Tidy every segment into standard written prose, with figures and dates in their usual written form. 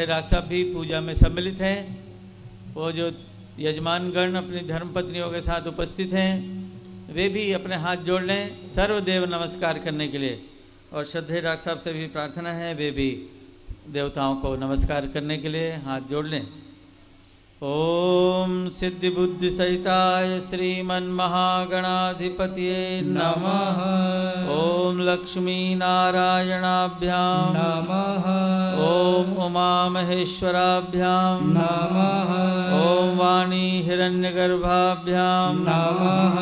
श्रद्धेय राक्षा भी पूजा में सम्मिलित हैं। वो जो यजमानगण अपनी धर्मपत्नियों के साथ उपस्थित हैं वे भी अपने हाथ जोड़ लें सर्वदेव नमस्कार करने के लिए। और श्रद्धेय राक्षा से भी प्रार्थना है वे भी देवताओं को नमस्कार करने के लिए हाथ जोड़ लें। ओम सिद्धि बुद्धि सहिताय श्रीमन्महागणाधिपतये नमः। ओम लक्ष्मी नारायणाभ्यां नमः। ओम उमा महेश्वराभ्यां नमः। ओम वाणी हिरण्यगर्भाभ्यां नमः।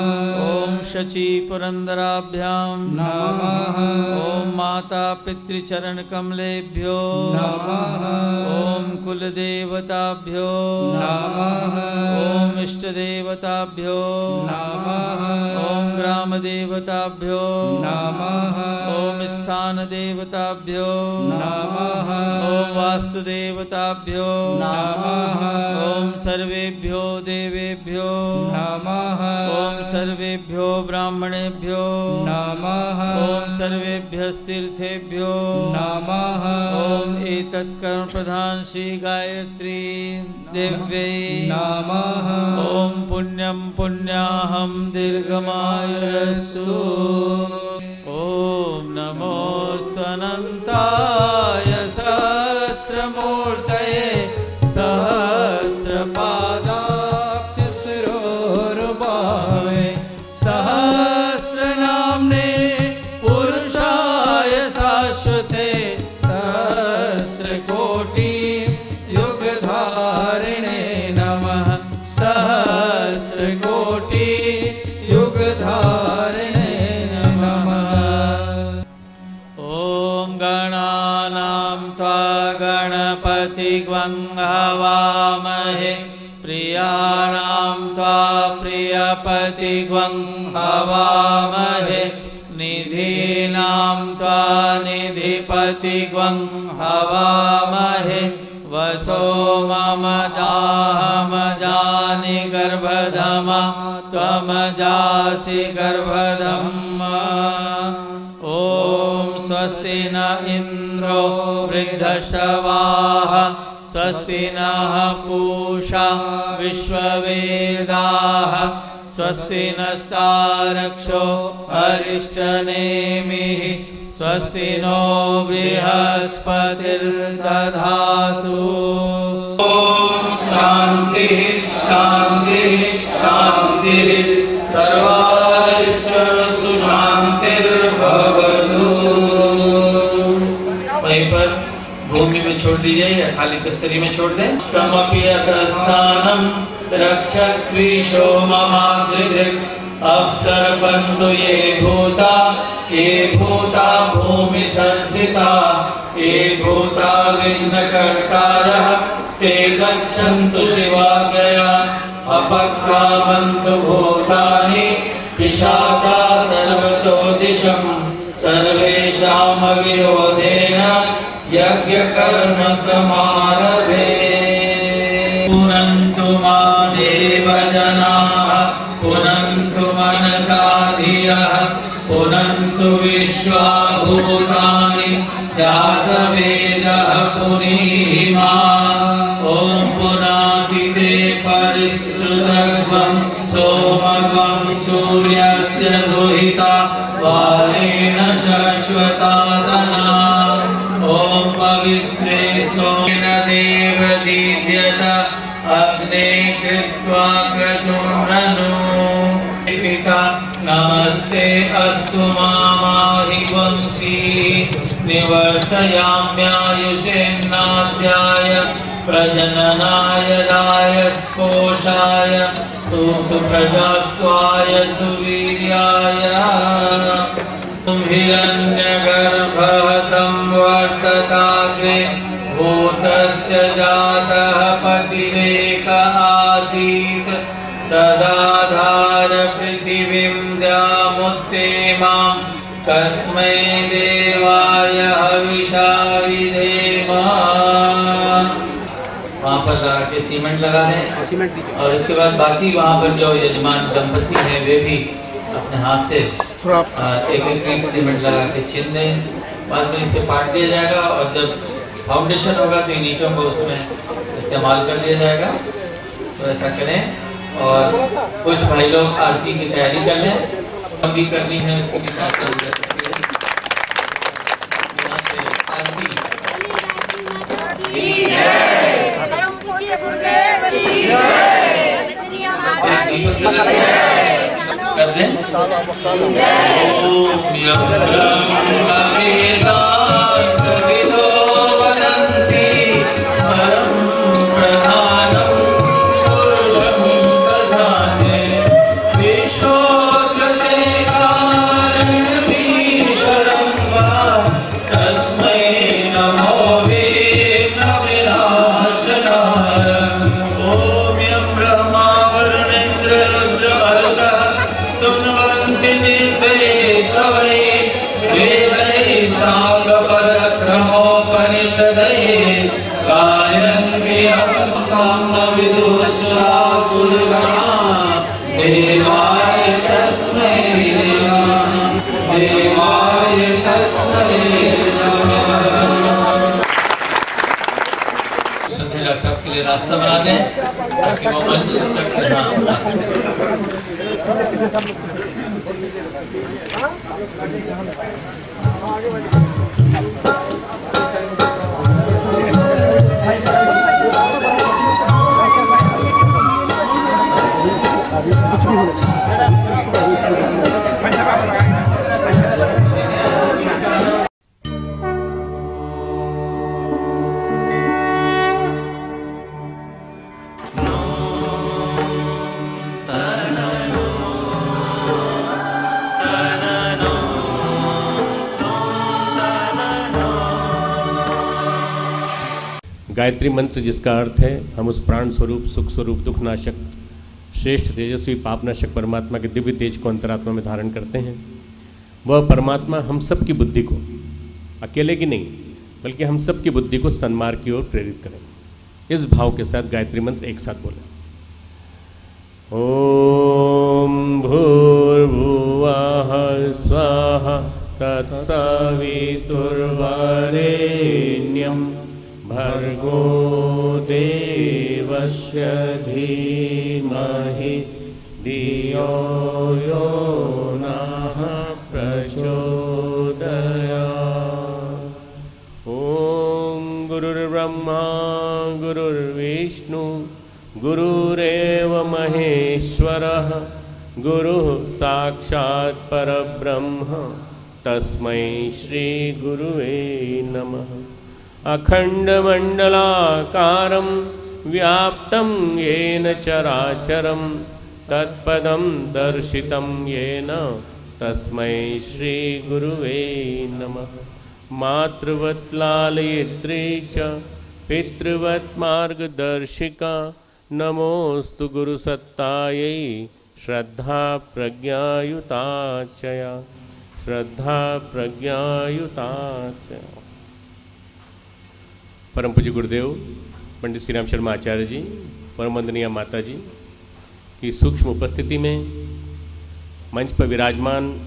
ओम शची पुरंदराभ्यां नमः। ओम माता पितृचरण कमलेभ्यो नमः। ओम कुलदेवताभ्यो नमः। ओम इष्ट देवताभ्यो नमः। ओम ग्राम देवताभ्यो नमः। ओम स्थान देवताभ्यो नमः। ओम वास्तु देवताभ्यो नमः। ओम सर्वेभ्यो देवेभ्यो नमः। ओम सर्वेभ्यो ब्राह्मणेभ्यो नमः। ओम सर्वेभ्यस्तीर्थेभ्यो नमः। ओम एतत् कर्म प्रधान श्री गायत्री देव्यै नमः। ओम पुण्यं पुण्याहं दीर्घमायुरस्तु। ओम नमोस्तनन्ताय सहस्रमूर्तये सहस्रपादाक्षशिरोरुबावे सहस्रनाम्ने पुरुषाय शाश्वते सहस्रकोटि युगधारिणे नमः। सहस्रकोटि युगधारिणे नमः। ओम गणानां त्वा गणपतिग्वं हवामहे प्रियाणां त्वा प्रियपतिग्वं हवामहे निधीनां त्वा निधिपतिग्वं हवामहे वसो मम जाहमजानि गर्भधमा त्वमजासि गर्भधम्मा। ओम स्वस्ति न इंद्रो वृद्धश्रवाः स्वस्ति नः पूषा विश्ववेदाः स्वस्ति नस्तारक्षो अरिष्टनेमिः स्वस्ति नो बृहस्पतिर्दधातु। ओम शांति शांति शांति सर्वारिष्टसु शांतिर्भवतु। वहीं पर भूमि में छोड़ दीजिए या खाली कस्तरी में छोड़ दें। कमपि अतस्थानं रक्षत्विषो ममाग्रधिक् अप्सरपन्तु ये भूता भूमि संस्थिता ये भूता विघ्नकर्तारः ते गच्छन्तु शिवाज्ञया अपक्रामन्तु भूतानि पिशाचा सर्वतो दिशम् सर्वेषामविरोधेन यज्ञकर्म समारभे। पुनन्तु मा देवजनाः पुनन्तु मनसा धियः पुनन्तु विश्वा भूतानि जातवेदः पुनीहिमा। ॐ पुनातिते परिश्रुतग्वं सोमग्वं सूर्यस्य दुहिता वारेण शश्वतादना। ॐ पवित्रे सोमेन देवदीद्यत अग्ने कृत्वा क्रतुं रनु। पिता नमस्ते अस्तु मामाहि वंशी निवर्तयाम्यायुषेन्नाद्याय प्रजननाय रायस्पोषाय सुप्रजास्त्वाय सुवीर्याय। हिरण्यगर्भः संवर्तताग्रे भूतस्य जातः पतिरेक आसीत् तदाधार पृथिवीं द्यामुत्तेमां कस्मै देवाय हविषा विधेम। वहाँ पर लगा के सीमेंट लगा दें और इसके बाद बाकी वहाँ पर जो यजमान दंपति हैं वे भी अपने हाथ से एक सीमेंट लगा के छीन दें। बाद में इसे पाट दिया जाएगा और जब फाउंडेशन होगा तो इन ईंटों को उसमें इस्तेमाल कर लिया जाएगा। तो ऐसा करें और कुछ भाई लोग आरती की तैयारी कर लें, हम भी करनी है उसके भी साथ कर दें। सबके लिए रास्ता बना दें ताकि वो मंच तक यहाँ आ गायत्री मंत्र जिसका अर्थ है हम उस प्राण स्वरूप, सुख स्वरूप, दुखनाशक, श्रेष्ठ तेजस्वी पापनाशक परमात्मा के दिव्य तेज को अंतरात्मा में धारण करते हैं। वह परमात्मा हम सब की बुद्धि को, अकेले की नहीं बल्कि हम सब की बुद्धि को सन्मार्ग की ओर प्रेरित करें। इस भाव के साथ गायत्री मंत्र एक साथ बोलें। ओम भूर्भुवः स्वाहा तत्सवितुर्वरेण्यं भर्गो देवस्य धीमहि धियो यो नः प्रचोदयात्। ओम गुरुर्ब्रह्मा गुरुर्विष्णु गुरुरेव महेश्वरः गुरुः साक्षात् परब्रह्म तस्मै श्री गुरुवे नमः। अखंडमंडलाकारं व्याप्तं येन चराचरं तत्पदं दर्शितं येन तस्मै श्री गुरुवे नमः। मातृवत् लालयित्री च पितृवत् मार्गदर्शिका नमोस्तु गुरुसत्तायै श्रद्धा प्रज्ञायुता चया श्रद्धा प्रज्ञायुता चया। परम पूज्य गुरुदेव पंडित श्री राम शर्मा आचार्य जी, परम वंदनीय माता जी की सूक्ष्म उपस्थिति में मंच पर विराजमान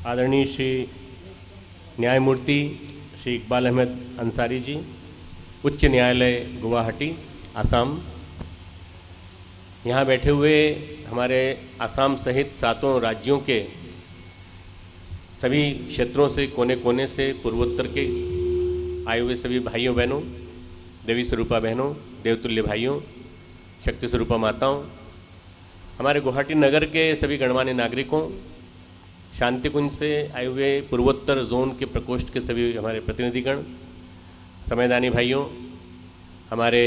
आदरणीय श्री न्यायमूर्ति श्री इकबाल अहमद अंसारी जी, उच्च न्यायालय गुवाहाटी असम, यहाँ बैठे हुए हमारे असम सहित 7 राज्यों के सभी क्षेत्रों से, कोने कोने से, पूर्वोत्तर के आए हुए सभी भाइयों बहनों, देवी स्वरूपा बहनों, देवतुल्य भाइयों, शक्ति स्वरूपा माताओं, हमारे गुवाहाटी नगर के सभी गणमान्य नागरिकों, शांति कुंज से आए हुए पूर्वोत्तर जोन के प्रकोष्ठ के सभी हमारे प्रतिनिधिगण, समयदानी भाइयों, हमारे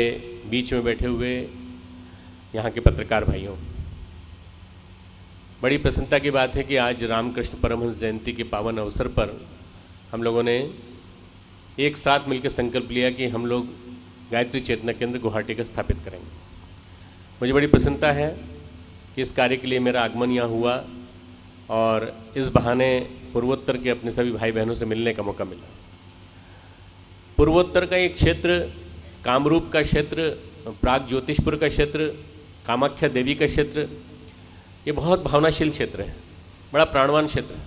बीच में बैठे हुए यहाँ के पत्रकार भाइयों, बड़ी प्रसन्नता की बात है कि आज रामकृष्ण परमहंस जयंती के पावन अवसर पर हम लोगों ने एक साथ मिलकर संकल्प लिया कि हम लोग गायत्री चेतना केंद्र गुवाहाटी का स्थापित करेंगे। मुझे बड़ी प्रसन्नता है कि इस कार्य के लिए मेरा आगमन यहाँ हुआ और इस बहाने पूर्वोत्तर के अपने सभी भाई बहनों से मिलने का मौका मिला। पूर्वोत्तर का एक क्षेत्र, कामरूप का क्षेत्र, प्राग ज्योतिषपुर का क्षेत्र, कामाख्या देवी का क्षेत्र, ये बहुत भावनाशील क्षेत्र है, बड़ा प्राणवान क्षेत्र है।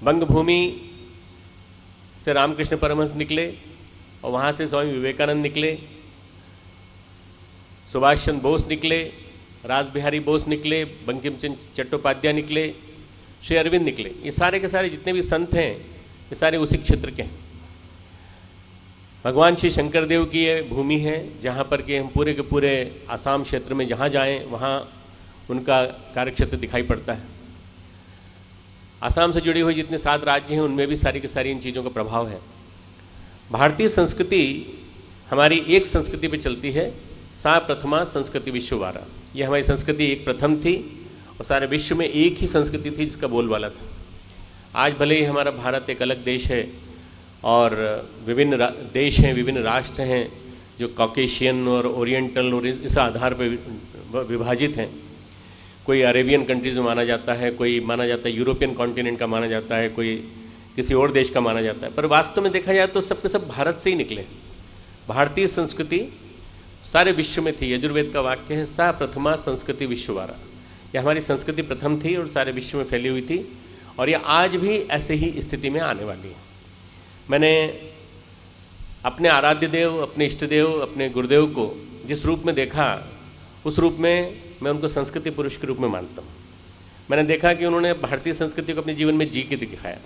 बंग भूमि से रामकृष्ण परमहंस निकले और वहाँ से स्वामी विवेकानंद निकले, सुभाष चंद्र बोस निकले, रास बिहारी बोस निकले, बंकिम चंद्र चट्टोपाध्याय निकले, श्री अरविंद निकले। ये सारे के सारे जितने भी संत हैं ये सारे उसी क्षेत्र के हैं। भगवान श्री शंकर देव की ये भूमि है जहाँ पर कि हम पूरे के पूरे आसाम क्षेत्र में जहाँ जाएं वहाँ उनका कार्यक्षेत्र दिखाई पड़ता है। आसाम से जुड़ी हुई जितने 7 राज्य हैं उनमें भी सारी की सारी इन चीज़ों का प्रभाव है। भारतीय संस्कृति हमारी एक संस्कृति पे चलती है, सा प्रथमा संस्कृति विश्ववारा। ये हमारी संस्कृति एक प्रथम थी और सारे विश्व में एक ही संस्कृति थी जिसका बोलबाला था। आज भले ही हमारा भारत एक अलग देश है और विभिन्न देश हैं, विभिन्न राष्ट्र हैं जो कॉकेशियन और ओरिएंटल और इस आधार पर विभाजित हैं। कोई अरेबियन कंट्रीज़ में माना जाता है, कोई माना जाता है यूरोपियन कॉन्टिनेंट का माना जाता है, कोई किसी और देश का माना जाता है, पर वास्तव में देखा जाए तो सबके सब भारत से ही निकले। भारतीय संस्कृति सारे विश्व में थी। यजुर्वेद का वाक्य है सा प्रथमा संस्कृति विश्ववारा। यह हमारी संस्कृति प्रथम थी और सारे विश्व में फैली हुई थी और यह आज भी ऐसे ही स्थिति में आने वाली है। मैंने अपने आराध्य देव, अपने इष्ट देव, अपने गुरुदेव को जिस रूप में देखा उस रूप में मैं उनको संस्कृति पुरुष के रूप में मानता हूँ। मैंने देखा कि उन्होंने भारतीय संस्कृति को अपने जीवन में जी के दिखाया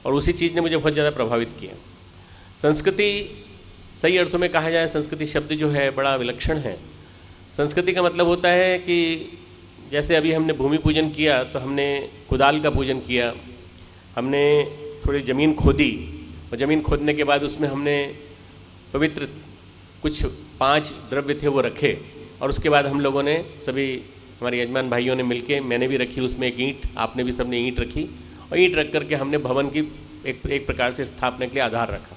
और उसी चीज़ ने मुझे बहुत ज़्यादा प्रभावित किया। संस्कृति सही अर्थों में कहा जाए, संस्कृति शब्द जो है बड़ा विलक्षण है। संस्कृति का मतलब होता है कि जैसे अभी हमने भूमि पूजन किया तो हमने कुदाल का पूजन किया, हमने थोड़ी ज़मीन खोदी और ज़मीन खोदने के बाद उसमें हमने पवित्र कुछ 5 द्रव्य थे वो रखे और उसके बाद हम लोगों ने सभी हमारे यजमान भाइयों ने मिलके, मैंने भी रखी उसमें एक ईंट, आपने भी सबने ईंट रखी और ईंट रख करके हमने भवन की एक प्रकार से स्थापना के लिए आधार रखा।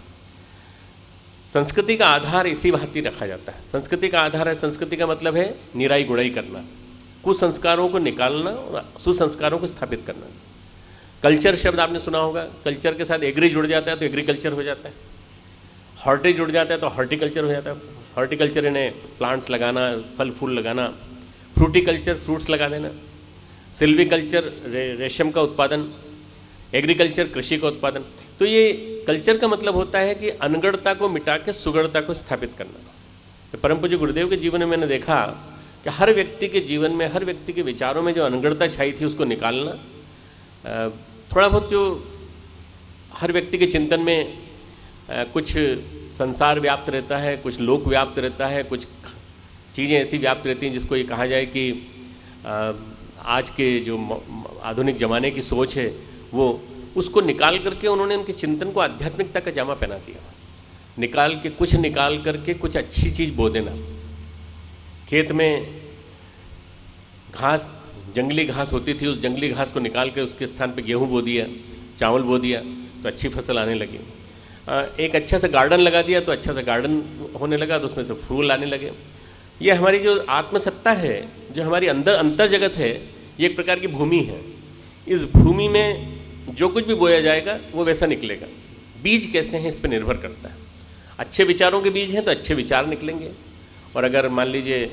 संस्कृति का आधार इसी भांति रखा जाता है। संस्कृति का आधार है, संस्कृति का मतलब है निराई गुड़ाई करना, कुसंस्कारों को निकालना और सुसंस्कारों को स्थापित करना। कल्चर शब्द आपने सुना होगा, कल्चर के साथ एग्री जुड़ जाता है तो एग्रीकल्चर हो जाता है, हॉर्टी जुड़ जाता है तो हॉर्टिकल्चर हो जाता है। हॉर्टिकल्चर इन्हें प्लांट्स लगाना, फल फूल लगाना, फ्रूटिकल्चर फ्रूट्स लगा देना, सिल्वीकल्चर रेशम का उत्पादन, एग्रीकल्चर कृषि का उत्पादन। तो ये कल्चर का मतलब होता है कि अनगढ़ता को मिटा के सुगढ़ता को स्थापित करना। तो परम पूज्य गुरुदेव के जीवन में मैंने देखा कि हर व्यक्ति के जीवन में, हर व्यक्ति के विचारों में जो अनगढ़ता छाई थी उसको निकालना, थोड़ा बहुत जो हर व्यक्ति के चिंतन में कुछ संसार व्याप्त रहता है, कुछ लोक व्याप्त रहता है, कुछ चीज़ें ऐसी व्याप्त रहती हैं जिसको ये कहा जाए कि आज के जो आधुनिक ज़माने की सोच है वो उसको निकाल करके उन्होंने उनके चिंतन को आध्यात्मिकता का जामा पहना दिया। निकाल करके कुछ अच्छी चीज़ बो देना। खेत में घास, जंगली घास होती थी, उस जंगली घास को निकाल के उसके स्थान पे गेहूँ बो दिया, चावल बो दिया तो अच्छी फसल आने लगी। एक अच्छा सा गार्डन लगा दिया तो अच्छा सा गार्डन होने लगा, तो उसमें से फूल आने लगे। ये हमारी जो आत्मसत्ता है, जो हमारी अंदर अंतर जगत है, ये एक प्रकार की भूमि है। इस भूमि में जो कुछ भी बोया जाएगा वो वैसा निकलेगा। बीज कैसे हैं इस पर निर्भर करता है। अच्छे विचारों के बीज हैं तो अच्छे विचार निकलेंगे, और अगर मान लीजिए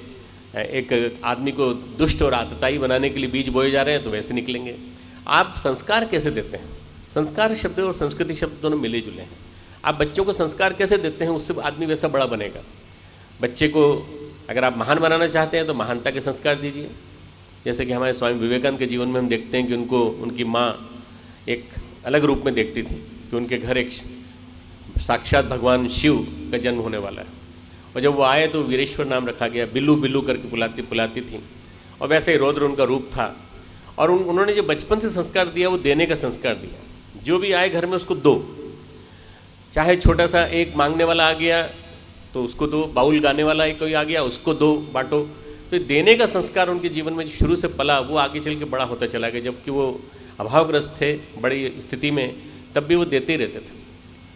एक आदमी को दुष्ट और आतताई बनाने के लिए बीज बोए जा रहे हैं तो वैसे निकलेंगे। आप संस्कार कैसे देते हैं? संस्कार शब्द और संस्कृति शब्द दोनों मिले जुले हैं। आप बच्चों को संस्कार कैसे देते हैं, उससे आदमी वैसा बड़ा बनेगा। बच्चे को अगर आप महान बनाना चाहते हैं तो महानता के संस्कार दीजिए। जैसे कि हमारे स्वामी विवेकानंद के जीवन में हम देखते हैं कि उनको उनकी माँ एक अलग रूप में देखती थी कि उनके घर एक साक्षात भगवान शिव का जन्म होने वाला है, और जब वो आए तो वीरेश्वर नाम रखा गया। बिल्लू बिल्लू करके बुलाती थी, और वैसे ही रौद्र उनका रूप था। और उन्होंने जो बचपन से संस्कार दिया वो देने का संस्कार दिया। जो भी आए घर में उसको दो, चाहे छोटा सा एक मांगने वाला आ गया तो उसको दो, बाउल गाने वाला एक कोई आ गया उसको दो, बांटो। तो देने का संस्कार उनके जीवन में शुरू से पला, वो आगे चल के बड़ा होता चला गया। जबकि वो अभावग्रस्त थे बड़ी स्थिति में, तब भी वो देते ही रहते थे।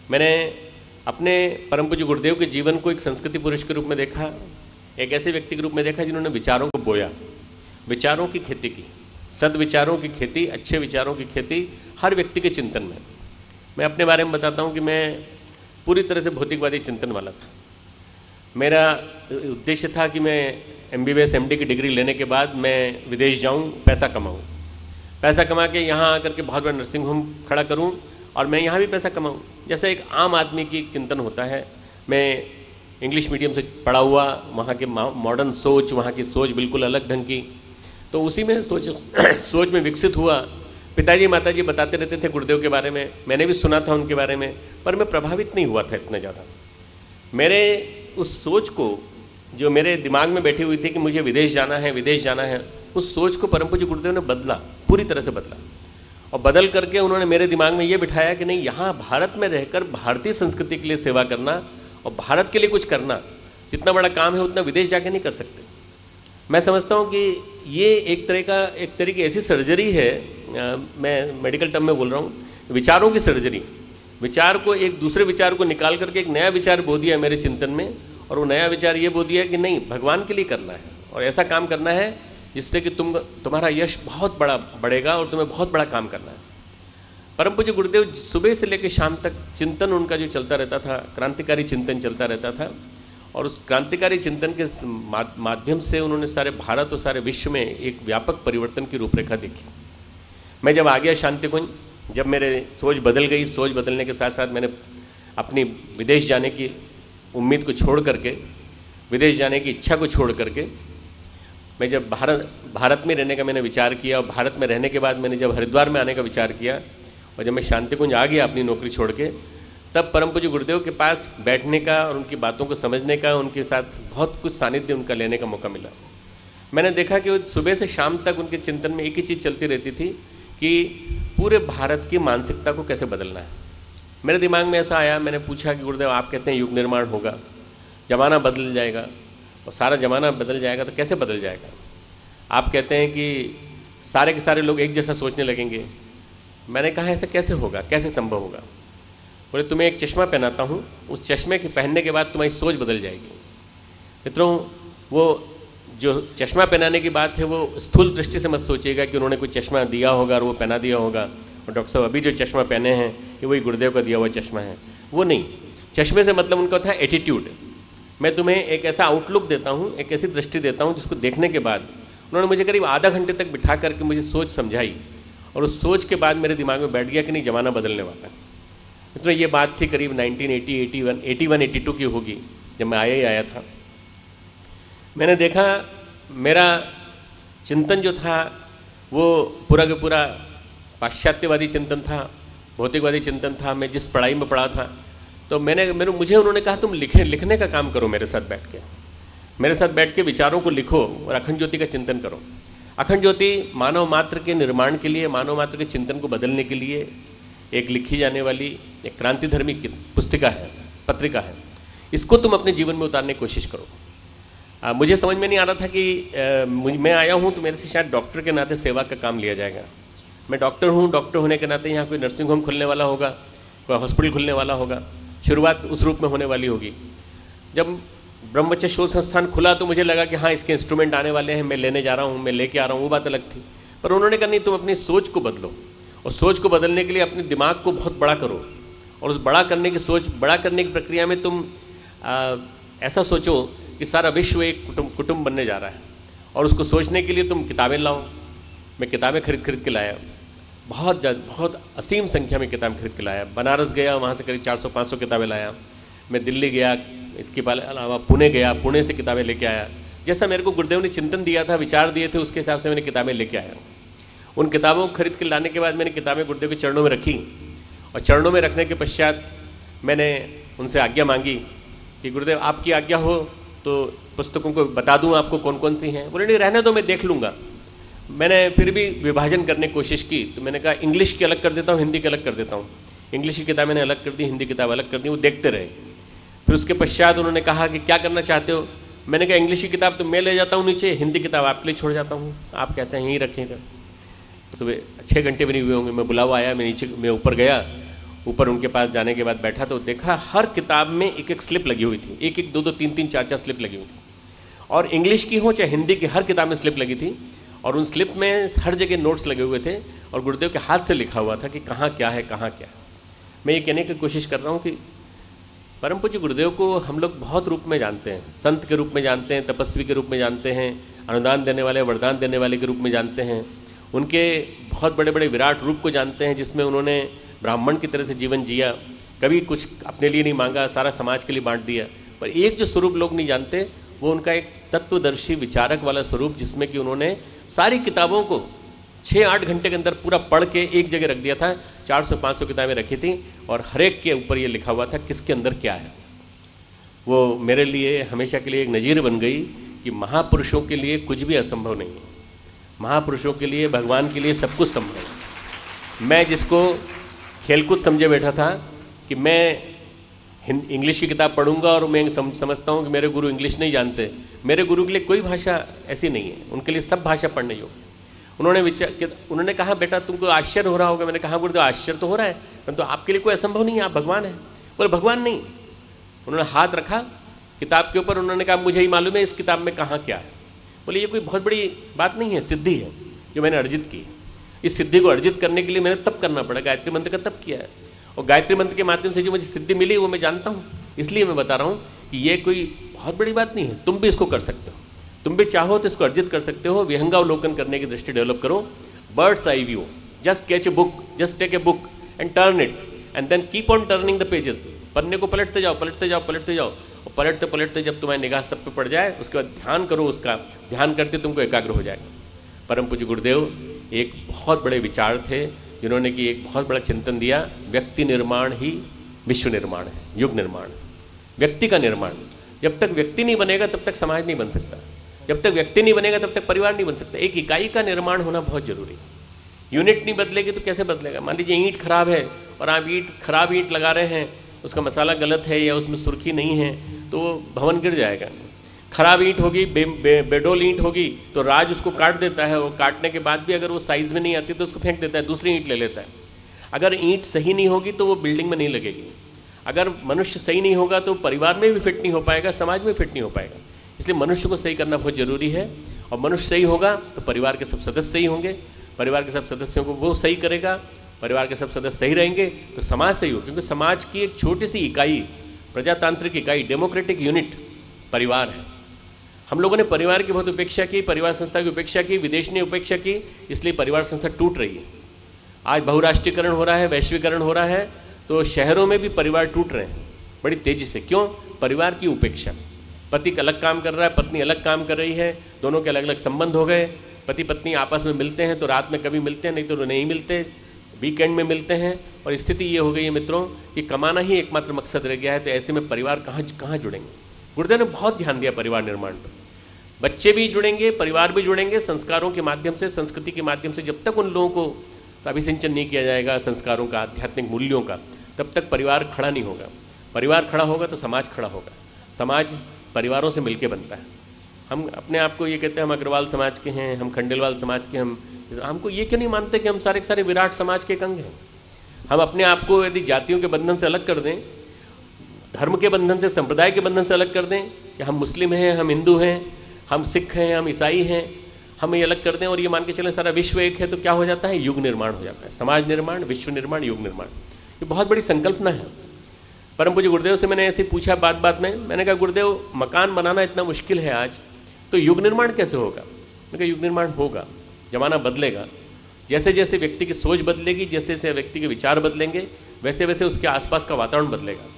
मैंने अपने परम पूज्य गुरुदेव के जीवन को एक संस्कृति पुरुष के रूप में देखा, एक ऐसे व्यक्ति के रूप में देखा जिन्होंने विचारों को बोया, विचारों की खेती की, सद्विचारों की खेती, अच्छे विचारों की खेती हर व्यक्ति के चिंतन में। मैं अपने बारे में बताता हूँ कि मैं पूरी तरह से भौतिकवादी चिंतन वाला था। मेरा उद्देश्य था कि मैं MBBS MD की डिग्री लेने के बाद मैं विदेश जाऊँ, पैसा कमाऊँ, पैसा कमा के यहाँ आकर के बहुत बड़ा नर्सिंग होम खड़ा करूँ और मैं यहाँ भी पैसा कमाऊँ। जैसा एक आम आदमी की एक चिंतन होता है, मैं इंग्लिश मीडियम से पढ़ा हुआ, वहाँ के मॉडर्न सोच, वहाँ की सोच बिल्कुल अलग ढंग की, तो उसी में सोच में विकसित हुआ। पिताजी माताजी बताते रहते थे गुरुदेव के बारे में, मैंने भी सुना था उनके बारे में, पर मैं प्रभावित नहीं हुआ था इतना ज़्यादा। मेरे उस सोच को, जो मेरे दिमाग में बैठी हुई थी कि मुझे विदेश जाना है, विदेश जाना है, उस सोच को परम पूज्य गुरुदेव ने बदला, पूरी तरह से बदला। और बदल करके उन्होंने मेरे दिमाग में ये बिठाया कि नहीं, यहाँ भारत में रहकर भारतीय संस्कृति के लिए सेवा करना और भारत के लिए कुछ करना, जितना बड़ा काम है उतना विदेश जाके नहीं कर सकते। मैं समझता हूँ कि ये एक तरह की ऐसी सर्जरी है, मैं मेडिकल टर्म में बोल रहा हूँ, विचारों की सर्जरी। विचार को, एक दूसरे विचार को निकाल करके एक नया विचार बो दिया मेरे चिंतन में, और वो नया विचार ये बो दिया कि नहीं, भगवान के लिए करना है और ऐसा काम करना है जिससे कि तुम्हारा यश बहुत बड़ा बढ़ेगा और तुम्हें बहुत बड़ा काम करना है। परम पूज्य गुरुदेव सुबह से लेकर शाम तक चिंतन उनका जो चलता रहता था, क्रांतिकारी चिंतन चलता रहता था, और उस क्रांतिकारी चिंतन के माध्यम से उन्होंने सारे भारत और सारे विश्व में एक व्यापक परिवर्तन की रूपरेखा देखी। मैं जब आ गया शांति कुंज, जब मेरे सोच बदल गई, सोच बदलने के साथ साथ मैंने अपनी विदेश जाने की उम्मीद को छोड़ करके, विदेश जाने की इच्छा को छोड़ करके, मैं जब भारत में रहने का मैंने विचार किया, और भारत में रहने के बाद मैंने जब हरिद्वार में आने का विचार किया, और जब मैं शांति कुंज आ गया अपनी नौकरी छोड़ के, तब परम पूज्य गुरुदेव के पास बैठने का और उनकी बातों को समझने का, उनके साथ बहुत कुछ सानिध्य उनका लेने का मौका मिला। मैंने देखा कि सुबह से शाम तक उनके चिंतन में एक ही चीज़ चलती रहती थी कि पूरे भारत की मानसिकता को कैसे बदलना है। मेरे दिमाग में ऐसा आया, मैंने पूछा कि गुरुदेव आप कहते हैं युग निर्माण होगा, ज़माना बदल जाएगा, और सारा ज़माना बदल जाएगा तो कैसे बदल जाएगा? आप कहते हैं कि सारे के सारे लोग एक जैसा सोचने लगेंगे। मैंने कहा ऐसा कैसे होगा, कैसे संभव होगा? बोले तुम्हें एक चश्मा पहनाता हूँ, उस चश्मे के पहनने के बाद तुम्हारी सोच बदल जाएगी। मित्रों, वो जो चश्मा पहनाने की बात है वो स्थूल दृष्टि से मत सोचिएगा कि उन्होंने कोई चश्मा दिया होगा और वो पहना दिया होगा, और डॉक्टर साहब अभी जो चश्मा पहने हैं कि वही गुरुदेव का दिया हुआ चश्मा है, वो नहीं। चश्मे से मतलब उनका था एटीट्यूड। मैं तुम्हें एक ऐसा आउटलुक देता हूँ, एक ऐसी दृष्टि देता हूँ जिसको देखने के बाद उन्होंने मुझे करीब आधा घंटे तक बिठा करके मुझे सोच समझाई, और उस सोच के बाद मेरे दिमाग में बैठ गया कि नहीं, ज़माना बदलने वाला है। मित्रों, ये बात थी करीब 1981-82 की होगी, जब मैं आया था। मैंने देखा मेरा चिंतन जो था वो पूरा का पूरा पाश्चात्यवादी चिंतन था, भौतिकवादी चिंतन था। मैं जिस पढ़ाई में पढ़ा था, तो मुझे उन्होंने कहा तुम लिखने का काम करो, मेरे साथ बैठ के विचारों को लिखो और अखंड ज्योति का चिंतन करो। अखंड ज्योति मानव मात्र के निर्माण के लिए, मानव मात्र के चिंतन को बदलने के लिए एक लिखी जाने वाली एक क्रांतिधर्मी पुस्तिका है, पत्रिका है। इसको तुम अपने जीवन में उतारने की कोशिश करो। मुझे समझ में नहीं आ रहा था कि मैं आया हूँ तो मेरे से शायद डॉक्टर के नाते सेवा का काम लिया जाएगा। मैं डॉक्टर हूँ, डॉक्टर होने के नाते यहाँ कोई नर्सिंग होम खुलने वाला होगा, कोई हॉस्पिटल खुलने वाला होगा, शुरुआत उस रूप में होने वाली होगी। जब ब्रह्मचर्य शोध संस्थान खुला तो मुझे लगा कि हाँ, इसके इंस्ट्रूमेंट आने वाले हैं, मैं लेने जा रहा हूँ, मैं लेके आ रहा हूँ, वो बात अलग थी। पर उन्होंने कहा नहीं, तुम अपनी सोच को बदलो, और सोच को बदलने के लिए अपने दिमाग को बहुत बड़ा करो, और उस बड़ा करने की प्रक्रिया में तुम ऐसा सोचो कि सारा विश्व एक कुटुंब बनने जा रहा है, और उसको सोचने के लिए तुम किताबें लाओ। मैं किताबें खरीद के लाया, बहुत असीम संख्या में किताबें खरीद के लाया। बनारस गया, वहाँ से करीब 400-500 किताबें लाया। मैं दिल्ली गया, इसके अलावा पुणे गया, पुणे से किताबें लेके आया। जैसा मेरे को गुरुदेव ने चिंतन दिया था, विचार दिए थे, उसके हिसाब से मैंने किताबें लेके आया। उन किताबों को खरीद के लाने के बाद मैंने किताबें गुरुदेव के चरणों में रखी, और चरणों में रखने के पश्चात मैंने उनसे आज्ञा मांगी कि गुरुदेव आपकी आज्ञा हो तो पुस्तकों को बता दूं आपको कौन कौन सी हैं। बोले नहीं, रहने दो, मैं देख लूँगा। मैंने फिर भी विभाजन करने की कोशिश की, तो मैंने कहा इंग्लिश की अलग कर देता हूँ, हिंदी की अलग कर देता हूँ। इंग्लिश की किताब मैंने अलग कर दी, हिंदी किताब अलग कर दी, वो देखते रहे। फिर उसके पश्चात उन्होंने कहा कि क्या करना चाहते हो? मैंने कहा इंग्लिश की किताब तो मैं ले जाता हूँ नीचे, हिंदी किताब आपके लिए छोड़ जाता हूँ, आप कहते हैं यहीं रखेंगे। सुबह 6 घंटे भी नहीं हुए होंगे, मैं बुलावा आया, मैं ऊपर गया। ऊपर उनके पास जाने के बाद बैठा तो देखा हर किताब में एक स्लिप लगी हुई थी, एक 2-2, 3-3, 4-4 स्लिप लगी हुई थी, और इंग्लिश की हो चाहे हिंदी की, हर किताब में स्लिप लगी थी। और उन स्लिप में हर जगह नोट्स लगे हुए थे, और गुरुदेव के हाथ से लिखा हुआ था कि कहाँ क्या है, कहाँ क्या है। मैं ये कहने की कोशिश कर रहा हूँ कि परम पूज्य गुरुदेव को हम लोग बहुत रूप में जानते हैं, संत के रूप में जानते हैं, तपस्वी के रूप में जानते हैं, अनुदान देने वाले, वरदान देने वाले के रूप में जानते हैं, उनके बहुत बड़े बड़े विराट रूप को जानते हैं, जिसमें उन्होंने ब्राह्मण की तरह से जीवन जिया, कभी कुछ अपने लिए नहीं मांगा, सारा समाज के लिए बांट दिया। पर एक जो स्वरूप लोग नहीं जानते वो उनका एक तत्वदर्शी विचारक वाला स्वरूप, जिसमें कि उन्होंने सारी किताबों को 6-8 घंटे के अंदर पूरा पढ़ के एक जगह रख दिया था। 400-500 किताबें रखी थी और हर एक के ऊपर ये लिखा हुआ था किसके अंदर क्या है। वो मेरे लिए हमेशा के लिए एक नज़ीर बन गई कि महापुरुषों के लिए कुछ भी असंभव नहीं है, महापुरुषों के लिए, भगवान के लिए सब कुछ संभव है। मैं जिसको खेलकूद समझे बैठा था कि मैं इंग्लिश की किताब पढ़ूंगा और मैं समझता हूँ कि मेरे गुरु इंग्लिश नहीं जानते, मेरे गुरु के लिए कोई भाषा ऐसी नहीं है, उनके लिए सब भाषा पढ़ने योग्य। उन्होंने कहा बेटा तुमको आश्चर्य हो रहा होगा। मैंने कहा गुरुदेव आश्चर्य तो हो रहा है, परंतु आपके लिए कोई असंभव नहीं है, आप भगवान हैं। बोले भगवान नहीं। उन्होंने हाथ रखा किताब के ऊपर, उन्होंने कहा मुझे ही मालूम है इस किताब में कहाँ क्या है। बोले ये कोई बहुत बड़ी बात नहीं है, सिद्धि है जो मैंने अर्जित की। इस सिद्धि को अर्जित करने के लिए मैंने तप करना पड़ा, गायत्री मंत्र का तप किया है, और गायत्री मंत्र के माध्यम से जो मुझे सिद्धि मिली वो मैं जानता हूँ। इसलिए मैं बता रहा हूँ कि ये कोई बहुत बड़ी बात नहीं है, तुम भी इसको कर सकते हो, तुम भी चाहो तो इसको अर्जित कर सकते हो। विहंगावलोकन करने की दृष्टि डेवलप करो, bird's eye view, just catch a book, just take a book and turn it and then keep on turning the pages. पन्ने को पलटते जाओ, पलटते जाओ, पलटते जाओ, और पलटते पलटते जब तुम्हारी निगाह सब पे पड़ जाए उसके बाद ध्यान करो, उसका ध्यान करते तुमको एकाग्र हो जाएगा। परम पूज्य गुरुदेव एक बहुत बड़े विचार थे जिन्होंने कि एक बहुत बड़ा चिंतन दिया, व्यक्ति निर्माण ही विश्व निर्माण है, युग निर्माण। व्यक्ति का निर्माण, जब तक व्यक्ति नहीं बनेगा तब तक समाज नहीं बन सकता, जब तक व्यक्ति नहीं बनेगा तब तक परिवार नहीं बन सकता। एक इकाई का निर्माण होना बहुत जरूरी है। यूनिट नहीं बदलेगी तो कैसे बदलेगा। मान लीजिए ईंट खराब है और आप खराब ईंट लगा रहे हैं, उसका मसाला गलत है या उसमें सुर्खी नहीं है तो भवन गिर जाएगा। खराब ईंट होगी, बेडोल ईंट होगी तो राज उसको काट देता है, वो काटने के बाद भी अगर वो साइज़ में नहीं आती तो उसको फेंक देता है, दूसरी ईंट ले लेता है। अगर ईंट सही नहीं होगी तो वो बिल्डिंग में नहीं लगेगी। अगर मनुष्य सही नहीं होगा तो परिवार में भी फिट नहीं हो पाएगा, समाज में फिट नहीं हो पाएगा। इसलिए मनुष्य को सही करना बहुत ज़रूरी है, और मनुष्य सही होगा तो परिवार के सब सदस्य सही होंगे, परिवार के सब सदस्यों को वो सही करेगा, परिवार के सब सदस्य सही रहेंगे तो समाज सही हो। क्योंकि समाज की एक छोटी सी इकाई, प्रजातांत्रिक इकाई, डेमोक्रेटिक यूनिट परिवार है। हम लोगों ने परिवार की बहुत उपेक्षा की, परिवार संस्था की उपेक्षा की, विदेश ने उपेक्षा की, इसलिए परिवार संस्था टूट रही है। आज बहुराष्ट्रीयकरण हो रहा है, वैश्वीकरण हो रहा है, तो शहरों में भी परिवार टूट रहे हैं बड़ी तेज़ी से। क्यों? परिवार की उपेक्षा। पति अलग काम कर रहा है, पत्नी अलग काम कर रही है, दोनों के अलग अलग संबंध हो गए। पति पत्नी आपस में मिलते हैं तो रात में कभी मिलते हैं, नहीं तो नहीं मिलते, वीकेंड में मिलते हैं। और स्थिति ये हो गई है मित्रों कि कमाना ही एकमात्र मकसद रह गया है। तो ऐसे में परिवार कहाँ जुड़ेंगे। गुरुदेव ने बहुत ध्यान दिया परिवार निर्माण पर। बच्चे भी जुड़ेंगे, परिवार भी जुड़ेंगे, संस्कारों के माध्यम से, संस्कृति के माध्यम से। जब तक उन लोगों को अभिसिंचन नहीं किया जाएगा संस्कारों का, आध्यात्मिक मूल्यों का, तब तक परिवार खड़ा नहीं होगा। परिवार खड़ा होगा तो समाज खड़ा होगा। समाज परिवारों से मिलके बनता है। हम अपने आप को ये कहते हैं हम अग्रवाल समाज के हैं, हम खंडेलवाल समाज के, हमको ये क्यों नहीं मानते कि हम सारे के सारे विराट समाज के एक अंग हैं। हम अपने आप को यदि जातियों के बंधन से अलग कर दें, धर्म के बंधन से, संप्रदाय के बंधन से अलग कर दें कि हम मुस्लिम हैं, हम हिंदू हैं, हम सिख हैं, हम ईसाई हैं, हम ये अलग कर दें और ये मान के चलें सारा विश्व एक है, तो क्या हो जाता है? युग निर्माण हो जाता है। समाज निर्माण, विश्व निर्माण, युग निर्माण, ये बहुत बड़ी संकल्पना है। परम पूज्य गुरुदेव से मैंने ऐसे पूछा बात में, मैंने कहा गुरुदेव मकान बनाना इतना मुश्किल है आज, तो युग निर्माण कैसे होगा? मैंने कहा युग निर्माण होगा, जमाना बदलेगा। जैसे जैसे व्यक्ति की सोच बदलेगी, जैसे जैसे व्यक्ति के विचार बदलेंगे, वैसे वैसे उसके आसपास का वातावरण बदलेगा।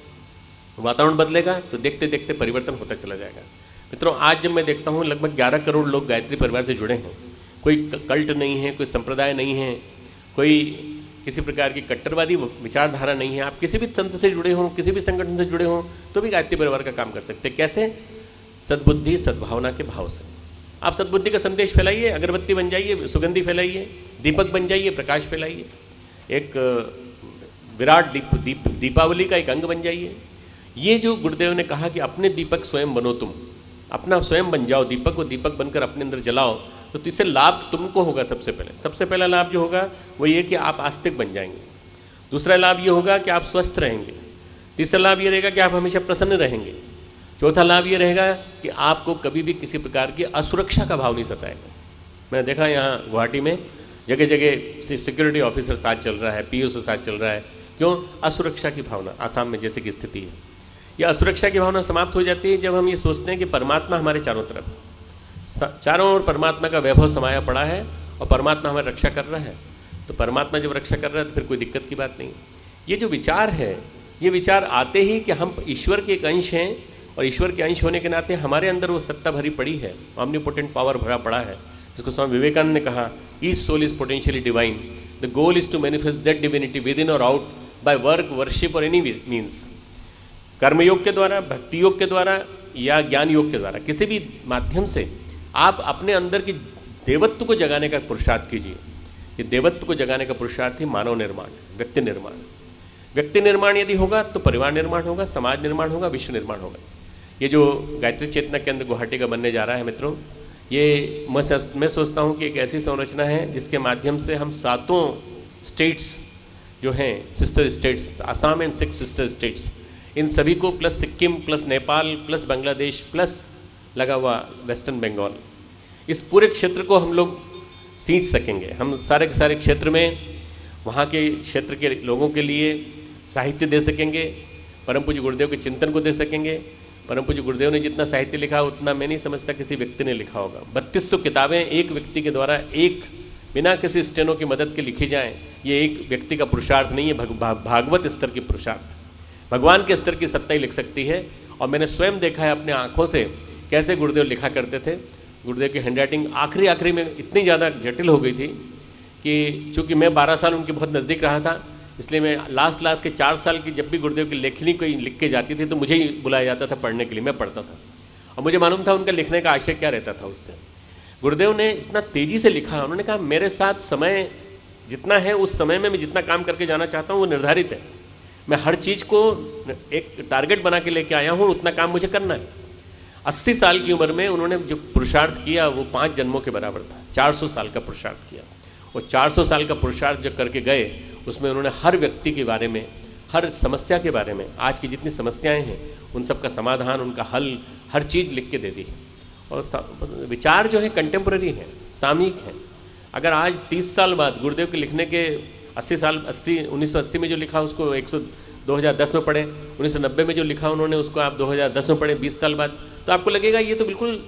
वातावरण बदलेगा तो देखते देखते परिवर्तन होता चला जाएगा। मित्रों, आज जब मैं देखता हूँ लगभग 11 करोड़ लोग गायत्री परिवार से जुड़े हैं, कोई कल्ट नहीं है, कोई संप्रदाय नहीं है, कोई किसी प्रकार की कट्टरवादी विचारधारा नहीं है। आप किसी भी तंत्र से जुड़े हों, किसी भी संगठन से जुड़े हों, तो भी गायत्री परिवार का काम कर सकते हैं। कैसे? सद्बुद्धि, सद्भावना के भाव से। आप सद्बुद्धि का संदेश फैलाइए, अगरबत्ती बन जाइए, सुगंधी फैलाइए, दीपक बन जाइए, प्रकाश फैलाइए, एक विराट दीपावली का एक अंग बन जाइए। ये जो गुरुदेव ने कहा कि अपने दीपक स्वयं बनो, तुम अपना स्वयं बन जाओ दीपक, को दीपक बनकर अपने अंदर जलाओ, तो इससे लाभ तुमको होगा। सबसे पहला लाभ जो होगा वो ये कि आप आस्तिक बन जाएंगे। दूसरा लाभ ये होगा कि आप स्वस्थ रहेंगे। तीसरा लाभ ये रहेगा कि आप हमेशा प्रसन्न रहेंगे। चौथा लाभ ये रहेगा कि आपको कभी भी किसी प्रकार की असुरक्षा का भाव नहीं सताएगा। मैंने देखा यहाँ गुवाहाटी में जगह जगह सिक्योरिटी ऑफिसर साथ चल रहा है, पीओ साथ चल रहा है। क्यों? असुरक्षा की भावना। आसाम में जैसे की स्थिति है, यह असुरक्षा की भावना समाप्त हो जाती है जब हम ये सोचते हैं कि परमात्मा हमारे चारों तरफ, चारों ओर परमात्मा का वैभव समाया पड़ा है और परमात्मा हमारी रक्षा कर रहा है। तो परमात्मा जब रक्षा कर रहा है तो फिर कोई दिक्कत की बात नहीं। ये जो विचार है, ये विचार आते ही कि हम ईश्वर के एक अंश हैं और ईश्वर के अंश होने के नाते हमारे अंदर वो सत्ता भरी पड़ी है, ऑमनीपोटेंट पावर भरा पड़ा है, जिसको स्वामी विवेकानंद ने कहा each soul is potentially divine, the goal is to manifest that divinity within और आउट बाय वर्क, वर्शिप और एनी मीन्स। कर्मयोग के द्वारा, भक्ति योग के द्वारा या ज्ञान योग के द्वारा, किसी भी माध्यम से आप अपने अंदर की देवत्व को जगाने का पुरुषार्थ कीजिए। ये देवत्व को जगाने का पुरुषार्थ ही मानव निर्माण, व्यक्ति निर्माण। व्यक्ति निर्माण यदि होगा तो परिवार निर्माण होगा, समाज निर्माण होगा, विश्व निर्माण होगा। ये जो गायत्री चेतना केंद्र गुवाहाटी का बनने जा रहा है मित्रों, ये मैं सोचता हूँ कि एक ऐसी संरचना है जिसके माध्यम से हम 7 स्टेट्स जो हैं, sister states, Assam and 6 sister states, इन सभी को plus Sikkim plus Nepal plus Bangladesh plus लगा हुआ वेस्टर्न बंगाल, इस पूरे क्षेत्र को हम लोग सींच सकेंगे। हम सारे के सारे क्षेत्र में वहाँ के क्षेत्र के लोगों के लिए साहित्य दे सकेंगे, परम पूज्य गुरुदेव के चिंतन को दे सकेंगे। परम पूज्य गुरुदेव ने जितना साहित्य लिखा उतना मैं नहीं समझता किसी व्यक्ति ने लिखा होगा। 3200 किताबें एक व्यक्ति के द्वारा एक बिना किसी स्टेनो की मदद के लिखी जाएं, ये एक व्यक्ति का पुरुषार्थ नहीं है, भागवत स्तर की पुरुषार्थ, भगवान के स्तर की सत्ता ही लिख सकती है। और मैंने स्वयं देखा है अपने आँखों से कैसे गुरुदेव लिखा करते थे। गुरुदेव की हैंडराइटिंग आखिरी में इतनी ज़्यादा जटिल हो गई थी कि चूँकि मैं 12 साल उनके बहुत नज़दीक रहा था, इसलिए मैं लास्ट के 4 साल की जब भी गुरुदेव की लेखनी कोई लिख के जाती थी तो मुझे ही बुलाया जाता था पढ़ने के लिए, मैं पढ़ता था और मुझे मालूम था उनका लिखने का आशय क्या रहता था। उससे गुरुदेव ने इतना तेज़ी से लिखा, उन्होंने कहा मेरे साथ समय जितना है उस समय में मैं जितना काम करके जाना चाहता हूँ वो निर्धारित है, मैं हर चीज़ को एक टारगेट बना के लेके आया हूँ, उतना काम मुझे करना है। 80 साल की उम्र में उन्होंने जो पुरुषार्थ किया वो 5 जन्मों के बराबर था। 400 साल का पुरुषार्थ किया और 400 साल का पुरुषार्थ जो करके गए उसमें उन्होंने हर व्यक्ति के बारे में, हर समस्या के बारे में, आज की जितनी समस्याएं हैं उन सब का समाधान, उनका हल, हर चीज़ लिख के दे दी। और विचार जो है कंटेम्प्रेरी हैं, सामयिक हैं। अगर आज 30 साल बाद गुरुदेव के लिखने के 1980 में जो लिखा उसको 2010 में पढ़े, 1990 में जो लिखा उन्होंने उसको आप 2010 में पढ़े, 20 साल बाद, तो आपको लगेगा ये तो बिल्कुल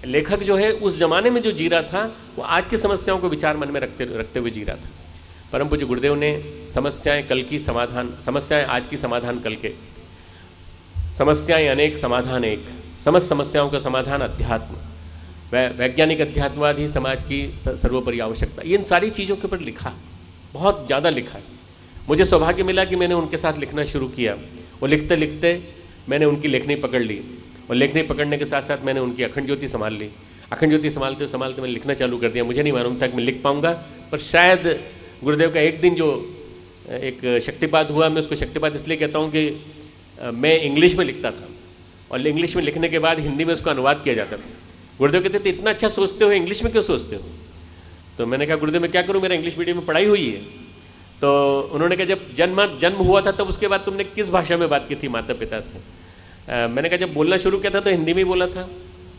लेखक जो है उस जमाने में जो जी रहा था वो आज की समस्याओं को विचार मन में रखते हुए जी रहा था। परम पूज्य गुरुदेव ने समस्याएं कल की समाधान, समस्याएं आज की समाधान कल के, समस्याएं अनेक समाधान एक, समस्त समस्याओं का समाधान अध्यात्म, वैज्ञानिक अध्यात्मवाद ही समाज की सर्वोपरि आवश्यकता, इन सारी चीज़ों के ऊपर लिखा, बहुत ज़्यादा लिखा। मुझे सौभाग्य मिला कि मैंने उनके साथ लिखना शुरू किया और लिखते लिखते मैंने उनकी लेखनी पकड़ ली और लेखनी पकड़ने के साथ साथ मैंने उनकी अखंड ज्योति संभाल ली। अखंड ज्योति संभालते संभालते मैंने लिखना चालू कर दिया। मुझे नहीं मालूम था कि मैं लिख पाऊँगा, पर शायद गुरुदेव का एक दिन जो एक शक्तिपात हुआ, मैं उसको शक्तिपात इसलिए कहता हूँ कि मैं इंग्लिश में लिखता था और इंग्लिश में लिखने के बाद हिंदी में उसको अनुवाद किया जाता था। गुरुदेव कहते थे इतना अच्छा सोचते हो, इंग्लिश में क्यों सोचते हो? तो मैंने कहा गुरुदेव मैं क्या करूँ, मेरा इंग्लिश मीडियम में पढ़ाई हुई है। तो उन्होंने कहा जब जन्म हुआ था तब उसके बाद तुमने किस भाषा में बात की थी माता पिता से? मैंने कहा जब बोलना शुरू किया था तो हिंदी में बोला था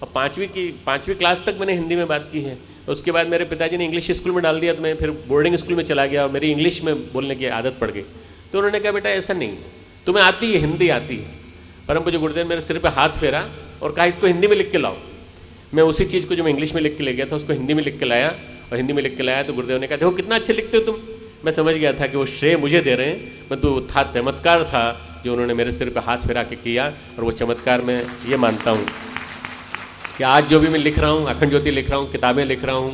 और 5वीं क्लास तक मैंने हिंदी में बात की है। तो उसके बाद मेरे पिताजी ने इंग्लिश स्कूल में डाल दिया तो मैं फिर बोर्डिंग स्कूल में चला गया और मेरी इंग्लिश में बोलने की आदत पड़ गई। तो उन्होंने कहा बेटा ऐसा नहीं है, तुम्हें आती है, हिंदी आती है। परम पूज्य गुरुदेव मेरे सिर पर हाथ फेरा और कहा इसको हिंदी में लिख के लाओ। मैं उसी चीज़ को जो मैं इंग्लिश में लिख के ले गया था उसको हिंदी में लिख के लाया और हिंदी में लिख के लाया तो गुरुदेव ने कहा देखो कितना अच्छे लिखते हो तुम। मैं समझ गया था कि वो श्रेय मुझे दे रहे हैं, मैं तो था चमत्कार था जो उन्होंने मेरे सिर पे हाथ फिरा के किया। और वो चमत्कार मैं ये मानता हूँ कि आज जो भी मैं लिख रहा हूँ, अखंड ज्योति लिख रहा हूँ, किताबें लिख रहा हूँ,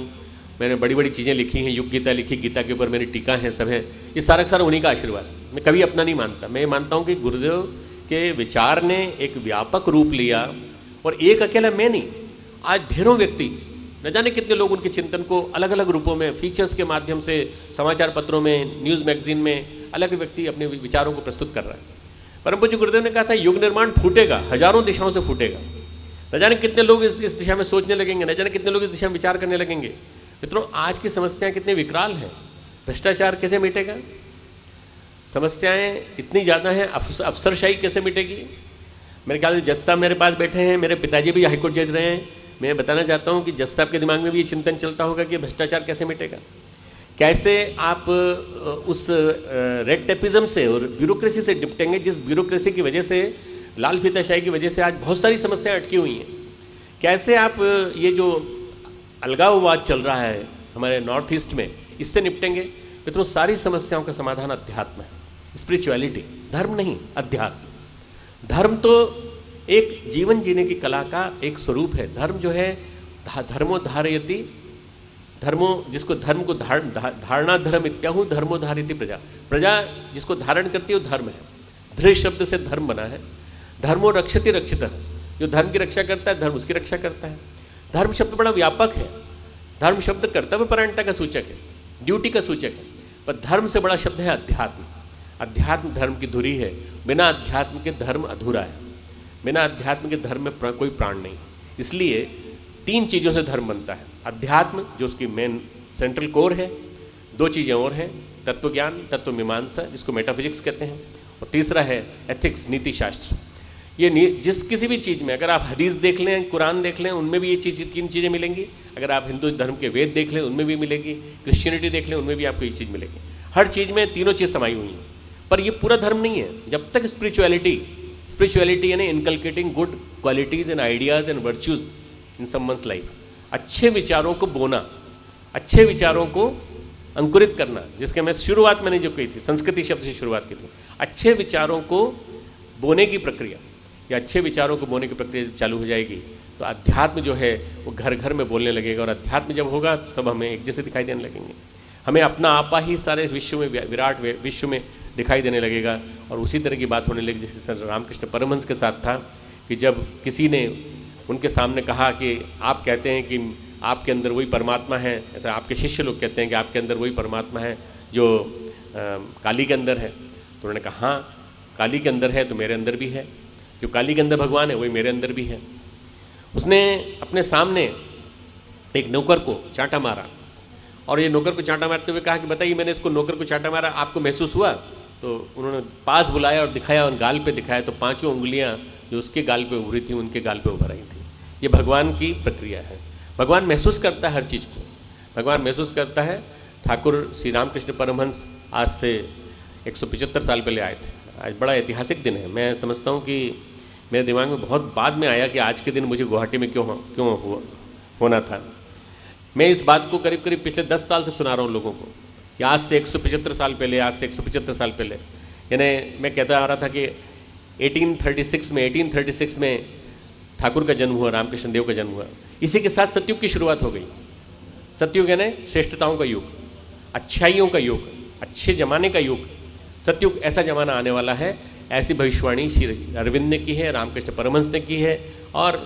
मैंने बड़ी बड़ी चीज़ें लिखी हैं, युग गीता लिखी, गीता के ऊपर मेरी टीका है, सब है, ये सारा का सारा उन्हीं का आशीर्वाद। मैं कभी अपना नहीं मानता, मैं ये मानता हूँ कि गुरुदेव के विचार ने एक व्यापक रूप लिया और एक अकेला मैं नहीं, आज ढेरों व्यक्ति, न जाने कितने लोग उनके चिंतन को अलग अलग रूपों में, फीचर्स के माध्यम से, समाचार पत्रों में, न्यूज़ मैगजीन में अलग व्यक्ति अपने विचारों को प्रस्तुत कर रहा है। परम पूज्य गुरुदेव ने कहा था युग निर्माण फूटेगा, हजारों दिशाओं से फूटेगा, न जाने कितने लोग इस दिशा में सोचने लगेंगे, न जाने कितने लोग इस दिशा में विचार करने लगेंगे। मित्रों आज की समस्याएं कितनी विकराल हैं, भ्रष्टाचार कैसे मिटेगा, समस्याएं इतनी ज़्यादा हैं, अफसरशाही कैसे मिटेगी। मेरे ख्याल से जज साहब मेरे पास बैठे हैं, मेरे पिताजी भी हाईकोर्ट जज रहे हैं। मैं बताना चाहता हूं कि जज साहब के दिमाग में भी ये चिंतन चलता होगा कि भ्रष्टाचार कैसे मिटेगा, कैसे आप उस रेड टेपिज्म से और ब्यूरोक्रेसी से निपटेंगे, जिस ब्यूरोक्रेसी की वजह से, लाल फीताशाही की वजह से आज बहुत सारी समस्याएं अटकी हुई हैं। कैसे आप ये जो अलगाववाद चल रहा है हमारे नॉर्थ ईस्ट में, इससे निपटेंगे। मित्रों, सारी समस्याओं का समाधान अध्यात्म है, स्पिरिचुअलिटी, धर्म नहीं, अध्यात्म। धर्म तो एक जीवन जीने की कला का एक स्वरूप है। धर्म जो है धर्मो धारयति, धर्मो, जिसको धर्म को धारणा धर्म इत्याहु धर्मो धारयति प्रजा, प्रजा जिसको धारण करती है वो धर्म है। धृ शब्द से धर्म बना है। धर्मो रक्षति रक्षितः, जो धर्म की रक्षा करता है धर्म उसकी रक्षा करता है। धर्म शब्द बड़ा व्यापक है। धर्म शब्द कर्तव्यपरायणता का सूचक है, ड्यूटी का सूचक है, पर धर्म से बड़ा शब्द है अध्यात्म। अध्यात्म धर्म की धुरी है। बिना अध्यात्म के धर्म अधूरा है। बिना अध्यात्म के धर्म में कोई प्राण नहीं है। इसलिए 3 चीज़ों से धर्म बनता है। अध्यात्म जो उसकी मेन सेंट्रल कोर है, 2 चीज़ें और हैं, तत्वज्ञान, तत्व मीमांसा जिसको मेटाफिजिक्स कहते हैं, और तीसरा है एथिक्स, नीति शास्त्र। ये जिस किसी भी चीज़ में अगर आप हदीस देख लें, कुरान देख लें, उनमें भी ये 3 चीज़ें मिलेंगी। अगर आप हिंदू धर्म के वेद देख लें उनमें भी मिलेगी, क्रिश्चियनिटी देख लें उनमें भी आपको ये चीज़ मिलेगी। हर चीज़ में तीनों चीज़ समाई हुई हैं। पर ये पूरा धर्म नहीं है जब तक स्पिरिचुअलिटी यानी inculcating good qualities and ideas and virtues in someone's life, अच्छे विचारों को बोना, अच्छे विचारों को अंकुरित करना, जिसके मैं शुरुआत मैंने जो कही थी, संस्कृति शब्द से शुरुआत की थी। अच्छे विचारों को बोने की प्रक्रिया या अच्छे विचारों को बोने की प्रक्रिया चालू हो जाएगी तो अध्यात्म जो है वो घर घर में बोलने लगेगा। और अध्यात्म जब होगा सब हमें एक जैसे दिखाई देने लगेंगे। हमें अपना आपा ही सारे विश्व में, विराट विश्व में दिखाई देने लगेगा। और उसी तरह की बात होने लगी जैसे सर रामकृष्ण परमहंस के साथ था कि जब किसी ने उनके सामने कहा कि आप कहते हैं कि आपके अंदर वही परमात्मा है, ऐसा आपके शिष्य लोग कहते हैं कि आपके अंदर वही परमात्मा है जो काली के अंदर है। तो उन्होंने कहा हाँ, काली के अंदर है तो मेरे अंदर भी है, जो काली के अंदर भगवान है वही मेरे अंदर भी है। उसने अपने सामने एक नौकर को चांटा मारा और ये नौकर को चांटा मारते हुए कहा कि बताइए मैंने इसको नौकर को चांटा मारा, आपको महसूस हुआ? तो उन्होंने पास बुलाया और दिखाया, उन गाल पे दिखाया तो 5 उंगलियां जो उसके गाल पे उभरी थी उनके गाल पे उभर आई थी। ये भगवान की प्रक्रिया है। भगवान महसूस करता है हर चीज़ को, भगवान महसूस करता है। ठाकुर श्री रामकृष्ण परमहंस आज से 175 साल पहले आए थे। आज बड़ा ऐतिहासिक दिन है। मैं समझता हूँ कि मेरे दिमाग में बहुत बाद में आया कि आज के दिन मुझे गुवाहाटी में क्यों होना था। मैं इस बात को करीब करीब पिछले 10 साल से सुना रहा हूँ लोगों को कि आज से 175 साल पहले, आज से 175 साल पहले, यानी मैं कहता आ रहा था कि 1836 में ठाकुर का जन्म हुआ, रामकृष्ण देव का जन्म हुआ। इसी के साथ सतयुग की शुरुआत हो गई। सतयुग यानी श्रेष्ठताओं का युग, अच्छाइयों का युग, अच्छे जमाने का युग। सतयुग ऐसा जमाना आने वाला है, ऐसी भविष्यवाणी श्री अरविंद ने की है, रामकृष्ण परमहंस ने की है और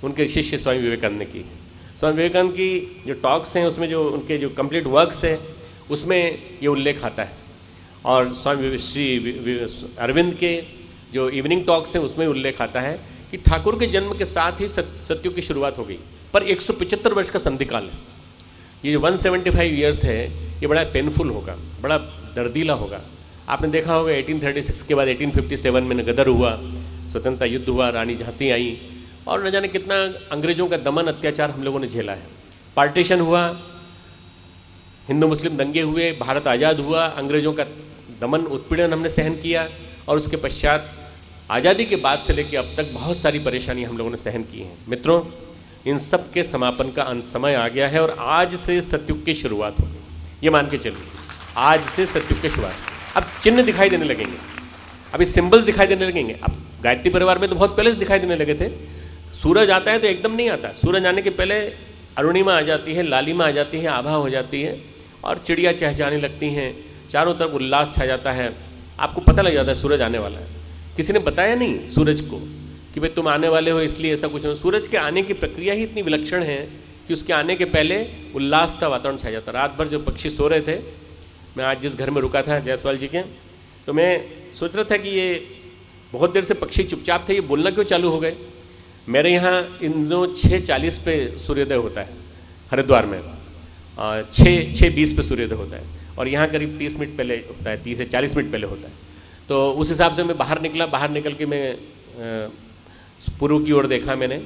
उनके शिष्य स्वामी विवेकानंद ने की है। स्वामी विवेकानंद की जो टॉक्स हैं उसमें जो उनके जो कंप्लीट वर्क्स हैं उसमें ये उल्लेख आता है और स्वामी श्री अरविंद के जो इवनिंग टॉक्स हैं उसमें उल्लेख आता है कि ठाकुर के जन्म के साथ ही सतयुग की शुरुआत हो गई। पर 175 वर्ष का संधिकाल है। ये जो 175 ईयर्स है ये बड़ा पेनफुल होगा, बड़ा दर्दीला होगा। आपने देखा होगा 1836 के बाद 1857 में गदर हुआ, स्वतंत्रता युद्ध हुआ, रानी झांसी आई और न जाने कितना अंग्रेज़ों का दमन अत्याचार हम लोगों ने झेला है। पार्टीशन हुआ, हिंदू मुस्लिम दंगे हुए, भारत आज़ाद हुआ, अंग्रेज़ों का दमन उत्पीड़न हमने सहन किया और उसके पश्चात आज़ादी के बाद से लेकर अब तक बहुत सारी परेशानियां हम लोगों ने सहन की हैं। मित्रों, इन सब के समापन का अंत समय आ गया है और आज से सतयुग की शुरुआत होगी। ये मान के चलिए, आज से सतयुग की शुरुआत। अब चिन्ह दिखाई देने लगेंगे, अभी सिंबल्स दिखाई देने लगेंगे। अब गायत्री परिवार में तो बहुत पहले से दिखाई देने लगे थे। सूरज आता है तो एकदम नहीं आता, सूरज आने के पहले अरुणिमा आ जाती है, लालिमा आ जाती है, आभा हो जाती है और चिड़िया चहचहाने लगती हैं, चारों तरफ उल्लास छा जाता है। आपको पता लग जाता है सूरज आने वाला है। किसी ने बताया नहीं सूरज को कि भाई तुम आने वाले हो इसलिए ऐसा कुछ नहीं। सूरज के आने की प्रक्रिया ही इतनी विलक्षण है कि उसके आने के पहले उल्लास सा वातावरण छा जाता। रात भर जो पक्षी सो रहे थे, मैं आज जिस घर में रुका था जायसवाल जी के, तो मैं सोच रहा था कि ये बहुत देर से पक्षी चुपचाप थे, ये बोलना क्यों चालू हो गए। मेरे यहाँ इन दिनों 6:40 पे सूर्योदय होता है हरिद्वार में, 6:20 पे सूर्योदय होता है और यहाँ करीब 30 मिनट पहले होता है, 30 से 40 मिनट पहले होता है। तो उस हिसाब से मैं बाहर निकला, बाहर निकल के मैं पूर्व की ओर देखा मैंने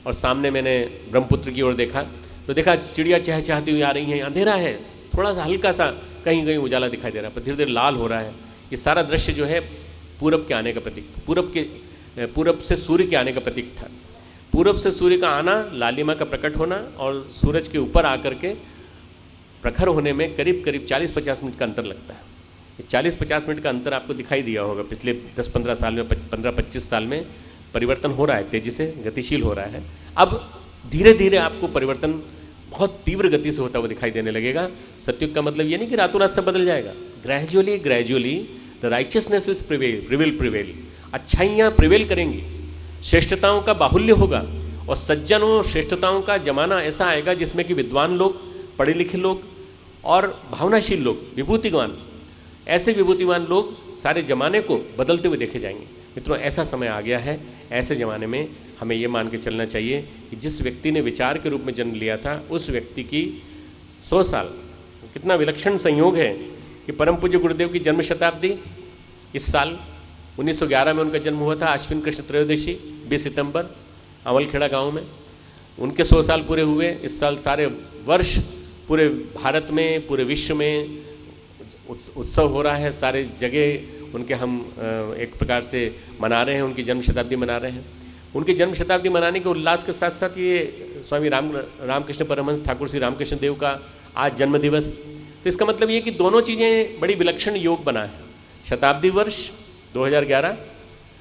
और सामने मैंने ब्रह्मपुत्र की ओर देखा तो देखा चिड़िया चहचहाती हुई आ रही हैं। अंधेरा है, थोड़ा सा हल्का सा कहीं कहीं उजाला दिखाई दे रहा है, पर धीरे धीरे लाल हो रहा है। ये सारा दृश्य जो है पूरब के आने का प्रतीक था, पूरब से सूर्य के आने का प्रतीक था। पूरब से सूर्य का आना, लालिमा का प्रकट होना और सूरज के ऊपर आकर के प्रखर होने में करीब करीब 40-50 मिनट का अंतर लगता है। 40-50 मिनट का अंतर आपको दिखाई दिया होगा पिछले 10-15 साल में, 15-25 साल में परिवर्तन हो रहा है, तेजी से गतिशील हो रहा है। अब धीरे धीरे आपको परिवर्तन बहुत तीव्र गति से होता हुआ दिखाई देने लगेगा। सतयुग का मतलब ये नहीं कि रातों रात सब बदल जाएगा। Gradually the righteousness is prevail, अच्छाइयाँ प्रिवेल करेंगी, श्रेष्ठताओं का बाहुल्य होगा और सज्जनों श्रेष्ठताओं का जमाना ऐसा आएगा जिसमें कि विद्वान लोग, पढ़े लिखे लोग और भावनाशील लोग, विभूतिवान, ऐसे विभूतिवान लोग सारे जमाने को बदलते हुए देखे जाएंगे। मित्रों, ऐसा समय आ गया है। ऐसे ज़माने में हमें ये मान के चलना चाहिए कि जिस व्यक्ति ने विचार के रूप में जन्म लिया था उस व्यक्ति की 100 साल, कितना विलक्षण संयोग है कि परम पूज्य गुरुदेव की जन्म शताब्दी इस साल 1911 में उनका जन्म हुआ था, आश्विन कृष्ण त्रयोदशी 20 सितंबर अमलखेड़ा गांव में। उनके 100 साल पूरे हुए इस साल। सारे वर्ष पूरे भारत में, पूरे विश्व में उत्सव हो रहा है, सारे जगह उनके हम एक प्रकार से मना रहे हैं, उनकी जन्म शताब्दी मना रहे हैं। उनकी जन्म शताब्दी मनाने के उल्लास के साथ साथ ये स्वामी रामकृष्ण परमहंस ठाकुर श्री रामकृष्ण देव का आज जन्म दिवस। तो इसका मतलब ये कि दोनों चीज़ें बड़ी विलक्षण योग बना है। शताब्दी वर्ष 2011,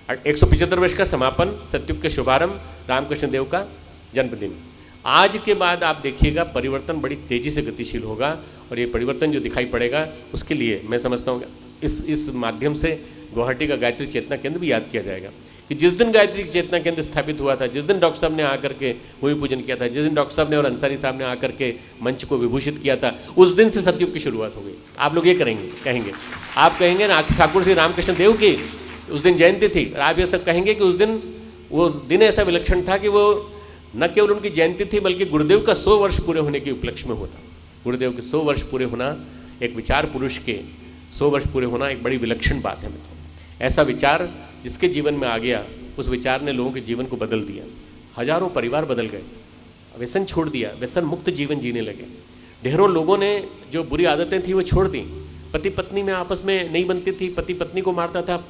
175 वर्ष का समापन, सतयुग के शुभारंभ, रामकृष्ण देव का जन्मदिन। आज के बाद आप देखिएगा परिवर्तन बड़ी तेज़ी से गतिशील होगा और ये परिवर्तन जो दिखाई पड़ेगा उसके लिए मैं समझता हूँ इस माध्यम से गुवाहाटी का गायत्री चेतना केंद्र भी याद किया जाएगा कि जिस दिन गायत्री चेतना केंद्र स्थापित हुआ था, जिस दिन डॉक्टर साहब ने आकर के भूमि पूजन किया था, जिस दिन डॉक्टर साहब ने और अंसारी साहब ने आकर के मंच को विभूषित किया था, उस दिन से सतयुग की शुरुआत हो गई। आप लोग ये कहेंगे आप कहेंगे ना ठाकुर श्री रामकृष्ण देव की उस दिन जयंती थी, और आप ये सब कहेंगे कि उस दिन वो दिन ऐसा विलक्षण था कि वो न केवल उनकी जयंती थी बल्कि गुरुदेव का 100 वर्ष पूरे होने के उपलक्ष्य में होता। गुरुदेव के 100 वर्ष पूरे होना, एक विचार पुरुष के 100 वर्ष पूरे होना एक बड़ी विलक्षण बात है मित्रों। ऐसा विचार जिसके जीवन में आ गया, उस विचार ने लोगों के जीवन को बदल दिया। हजारों परिवार बदल गए, व्यसन छोड़ दिया, व्यसन मुक्त जीवन जीने लगे। ढेरों लोगों ने जो बुरी आदतें थी वो छोड़ दी। पति पत्नी में आपस में नहीं बनती थी, पति पत्नी को मारता था,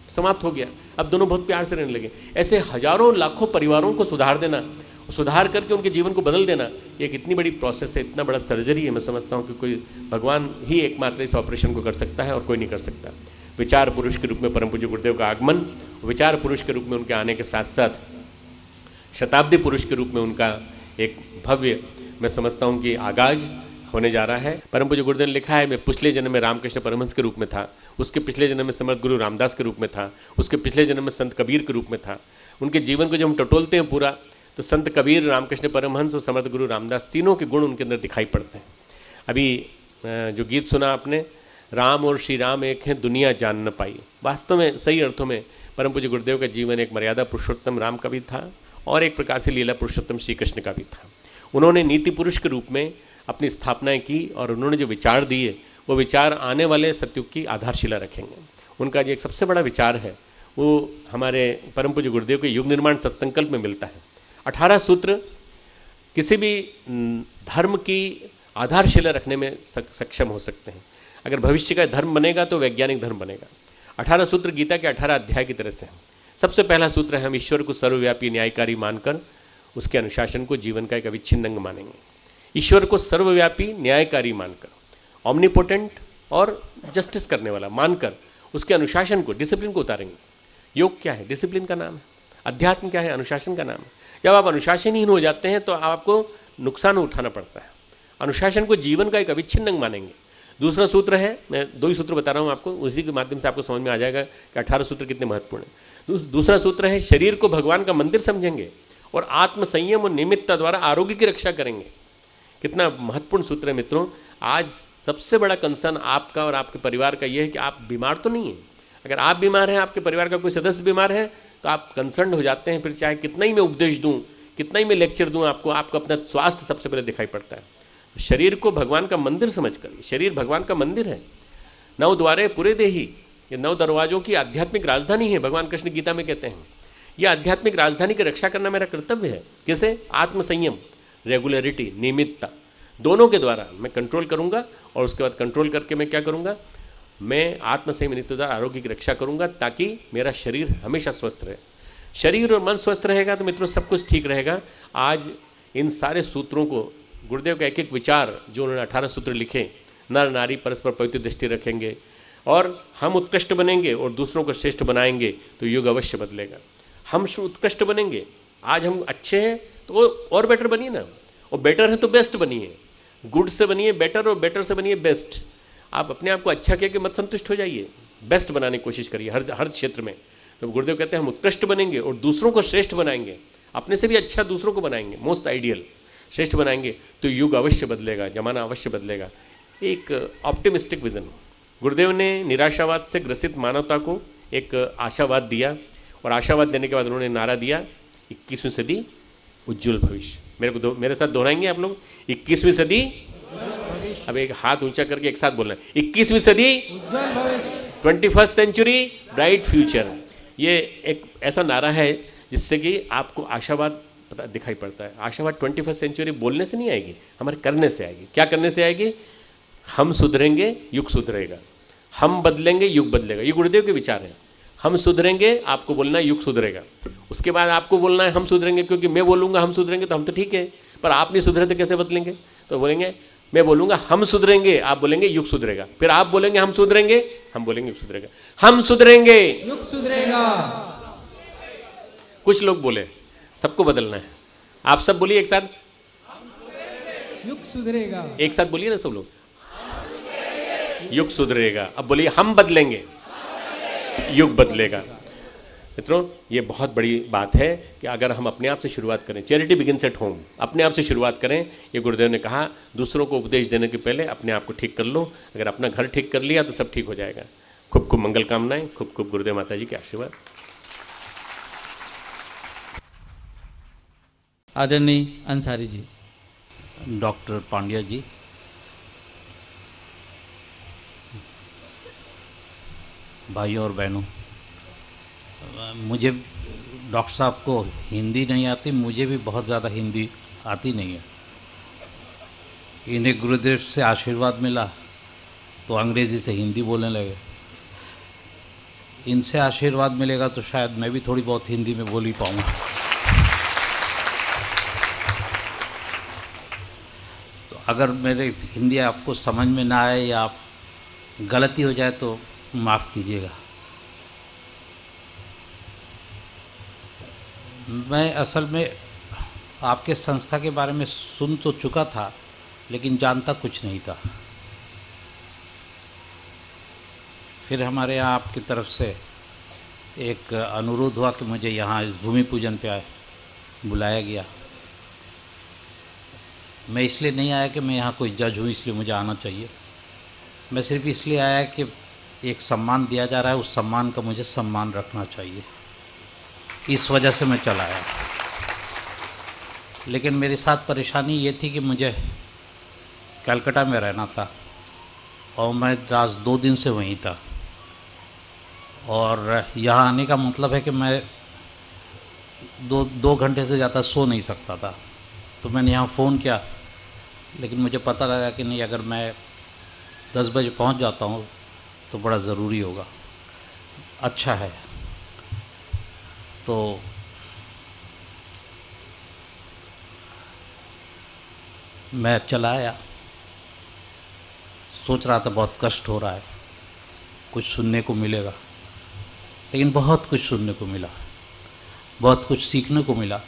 समाप्त हो गया, अब दोनों बहुत प्यार से रहने लगे। ऐसे हजारों लाखों परिवारों को सुधार देना, सुधार करके उनके जीवन को बदल देना, ये एक इतनी बड़ी प्रोसेस है, इतना बड़ा सर्जरी है। मैं समझता हूँ कि कोई भगवान ही एकमात्र इस ऑपरेशन को कर सकता है और कोई नहीं कर सकता। विचार पुरुष के रूप में परम पूज्य गुरुदेव का आगमन, विचार पुरुष के रूप में उनके आने के साथ साथ शताब्दी पुरुष के रूप में उनका एक भव्य, मैं समझता हूँ कि आगाज होने जा रहा है। परम पूज्य गुरुदेव ने लिखा है, मैं पिछले जन्म में रामकृष्ण परमहंस के रूप में था, उसके पिछले जन्म में समर्थ गुरु रामदास के रूप में था, उसके पिछले जन्म में संत कबीर के रूप में था। उनके जीवन को जब हम टटोलते हैं पूरा, तो संत कबीर, रामकृष्ण परमहंस और समर्थ गुरु रामदास, तीनों के गुण उनके अंदर दिखाई पड़ते हैं। अभी जो गीत सुना आपने, राम और श्री राम एक हैं दुनिया जान न पाई, वास्तव में सही अर्थों में परम पूज्य गुरुदेव का जीवन एक मर्यादा पुरुषोत्तम राम का भी था और एक प्रकार से लीला पुरुषोत्तम श्री कृष्ण का भी था। उन्होंने नीति पुरुष के रूप में अपनी स्थापनाएं की और उन्होंने जो विचार दिए वो विचार आने वाले सतयुग की आधारशिला रखेंगे। उनका जो एक सबसे बड़ा विचार है वो हमारे परम पूज्य गुरुदेव के युग निर्माण सत्संकल्प में मिलता है। 18 सूत्र किसी भी धर्म की आधारशिला रखने में सक्षम हो सकते हैं। अगर भविष्य का धर्म बनेगा तो वैज्ञानिक धर्म बनेगा। 18 सूत्र गीता के 18 अध्याय की तरह से हैं। सबसे पहला सूत्र है, हम ईश्वर को सर्वव्यापी न्यायकारी मानकर उसके अनुशासन को जीवन का एक अविच्छिन्न अंग मानेंगे। ईश्वर को सर्वव्यापी न्यायकारी मानकर, ऑमनीपोटेंट और जस्टिस करने वाला मानकर उसके अनुशासन को, डिसिप्लिन को उतारेंगे। योग क्या है? डिसिप्लिन का नाम है। अध्यात्म क्या है? अनुशासन का नाम है। जब आप अनुशासनहीन हो जाते हैं तो आपको नुकसान उठाना पड़ता है। अनुशासन को जीवन का एक अविच्छिन्न अंग मानेंगे। दूसरा सूत्र है, मैं 2 ही सूत्र बता रहा हूँ आपको, उसी के माध्यम से आपको समझ में आ जाएगा कि 18 सूत्र कितने महत्वपूर्ण हैं। दूसरा सूत्र है, शरीर को भगवान का मंदिर समझेंगे और आत्म संयम और नियमितता द्वारा आरोग्य की रक्षा करेंगे। कितना महत्वपूर्ण सूत्र है मित्रों। आज सबसे बड़ा कंसर्न आपका और आपके परिवार का यह है कि आप बीमार तो नहीं हैं। अगर आप बीमार हैं, आपके परिवार का कोई सदस्य बीमार है, तो आप कंसर्न हो जाते हैं। फिर चाहे कितना ही मैं उपदेश दूं, कितना ही मैं लेक्चर दूं, आपको अपना स्वास्थ्य सबसे पहले दिखाई पड़ता है। तो शरीर को भगवान का मंदिर समझ कर, शरीर भगवान का मंदिर है। 9 द्वारे पूरे देही, ये 9 दरवाजों की आध्यात्मिक राजधानी है। भगवान कृष्ण गीता में कहते हैं यह आध्यात्मिक राजधानी की रक्षा करना मेरा कर्तव्य है। कैसे? आत्मसंयम, रेगुलरिटी, नियमितता, दोनों के द्वारा मैं कंट्रोल करूंगा और उसके बाद कंट्रोल करके मैं क्या करूंगा, मैं आत्मसंयम नित्यता आरोग्य की रक्षा करूंगा ताकि मेरा शरीर हमेशा स्वस्थ रहे। शरीर और मन स्वस्थ रहेगा तो मित्रों सब कुछ ठीक रहेगा। आज इन सारे सूत्रों को गुरुदेव का एक एक विचार जो उन्होंने 18 सूत्र लिखे, नर नारी परस्पर पवित्र दृष्टि रखेंगे और हम उत्कृष्ट बनेंगे और दूसरों को श्रेष्ठ बनाएंगे तो युग अवश्य बदलेगा। हम उत्कृष्ट बनेंगे, आज हम अच्छे हैं तो और बेटर बनिए ना, और बेटर है तो बेस्ट बनिए, गुड से बनिए बेटर और बेटर से बनिए बेस्ट। आप अपने आप को अच्छा कह के मत संतुष्ट हो जाइए, बेस्ट बनाने की कोशिश करिए हर क्षेत्र में। तो गुरुदेव कहते हैं हम उत्कृष्ट बनेंगे और दूसरों को श्रेष्ठ बनाएंगे, अपने से भी अच्छा दूसरों को बनाएंगे, मोस्ट आइडियल श्रेष्ठ बनाएंगे तो युग अवश्य बदलेगा, जमाना अवश्य बदलेगा। एक ऑप्टिमिस्टिक विजन। गुरुदेव ने निराशावाद से ग्रसित मानवता को एक आशावाद दिया और आशावाद देने के बाद उन्होंने नारा दिया 21वीं सदी उज्जवल भविष्य। मेरे साथ दोहराएंगे आप लोग, 21वीं सदी। अब एक हाथ ऊंचा करके एक साथ बोलना है, 21वीं सदी उज्जवल भविष्य, 21st सेंचुरी ब्राइट फ्यूचर। ये एक ऐसा नारा है जिससे कि आपको आशावाद दिखाई पड़ता है। आशावाद 21st सेंचुरी बोलने से नहीं आएगी, हमारे करने से आएगी। क्या करने से आएगी? हम सुधरेंगे युग सुधरेगा, हम बदलेंगे युग बदलेगा। ये गुरुदेव के विचार हैं। हम सुधरेंगे, आपको बोलना है युग सुधरेगा। उसके बाद आपको बोलना है हम सुधरेंगे, क्योंकि मैं बोलूँगा हम सुधरेंगे तो हम तो ठीक है, पर आप नहीं सुधरे तो कैसे बदलेंगे? तो बोलेंगे मैं बोलूँगा हम सुधरेंगे, आप बोलेंगे युग सुधरेगा। फिर आप बोलेंगे हम सुधरेंगे, हम बोलेंगे युग सुधरेगा। हम सुधरेंगे युग सुधरेगा। कुछ लोग बोले सबको बदलना है, आप सब बोलिए एक साथ, युग सुधरेगा। एक साथ बोलिए ना सब लोग, युग सुधरेगा। अब बोलिए हम बदलेंगे, युग बदलेगा। मित्रों, ये बहुत बड़ी बात है कि अगर हम अपने आप से शुरुआत करें, चैरिटी बिगिन्स एट होम, अपने आप से शुरुआत करें। ये गुरुदेव ने कहा दूसरों को उपदेश देने के पहले अपने आप को ठीक कर लो। अगर अपना घर ठीक कर लिया तो सब ठीक हो जाएगा। खूब खूब मंगल कामनाएं, खूब खूब गुरुदेव माता जी के आशीर्वाद। आदरणीय अंसारी जी। डॉक्टर पांड्या जी, भाइयों और बहनों, मुझे डॉक्टर साहब को हिंदी नहीं आती, मुझे भी बहुत ज़्यादा हिंदी आती नहीं है। इन्हें गुरुदेव से आशीर्वाद मिला तो अंग्रेज़ी से हिंदी बोलने लगे। इनसे आशीर्वाद मिलेगा तो शायद मैं भी थोड़ी बहुत हिंदी में बोल ही पाऊँगा। तो अगर मेरे हिंदी आपको समझ में ना आए या आप गलती हो जाए तो माफ़ कीजिएगा। मैं असल में आपके संस्था के बारे में सुन तो चुका था, लेकिन जानता कुछ नहीं था। फिर हमारे यहाँ आपकी तरफ से एक अनुरोध हुआ कि मुझे यहाँ इस भूमि पूजन पे बुलाया गया। मैं इसलिए नहीं आया कि मैं यहाँ कोई जज हूँ इसलिए मुझे आना चाहिए। मैं सिर्फ इसलिए आया कि एक सम्मान दिया जा रहा है, उस सम्मान का मुझे सम्मान रखना चाहिए, इस वजह से मैं चला आया। लेकिन मेरे साथ परेशानी ये थी कि मुझे कलकत्ता में रहना था और मैं आज 2 दिन से वहीं था, और यहाँ आने का मतलब है कि मैं 2 घंटे से ज़्यादा सो नहीं सकता था। तो मैंने यहाँ फ़ोन किया, लेकिन मुझे पता लगा कि नहीं, अगर मैं 10 बजे पहुँच जाता हूँ तो बड़ा ज़रूरी होगा। अच्छा है, तो मैं चला आया। सोच रहा था बहुत कष्ट हो रहा है, कुछ सुनने को मिलेगा, लेकिन बहुत कुछ सुनने को मिला, बहुत कुछ सीखने को मिला।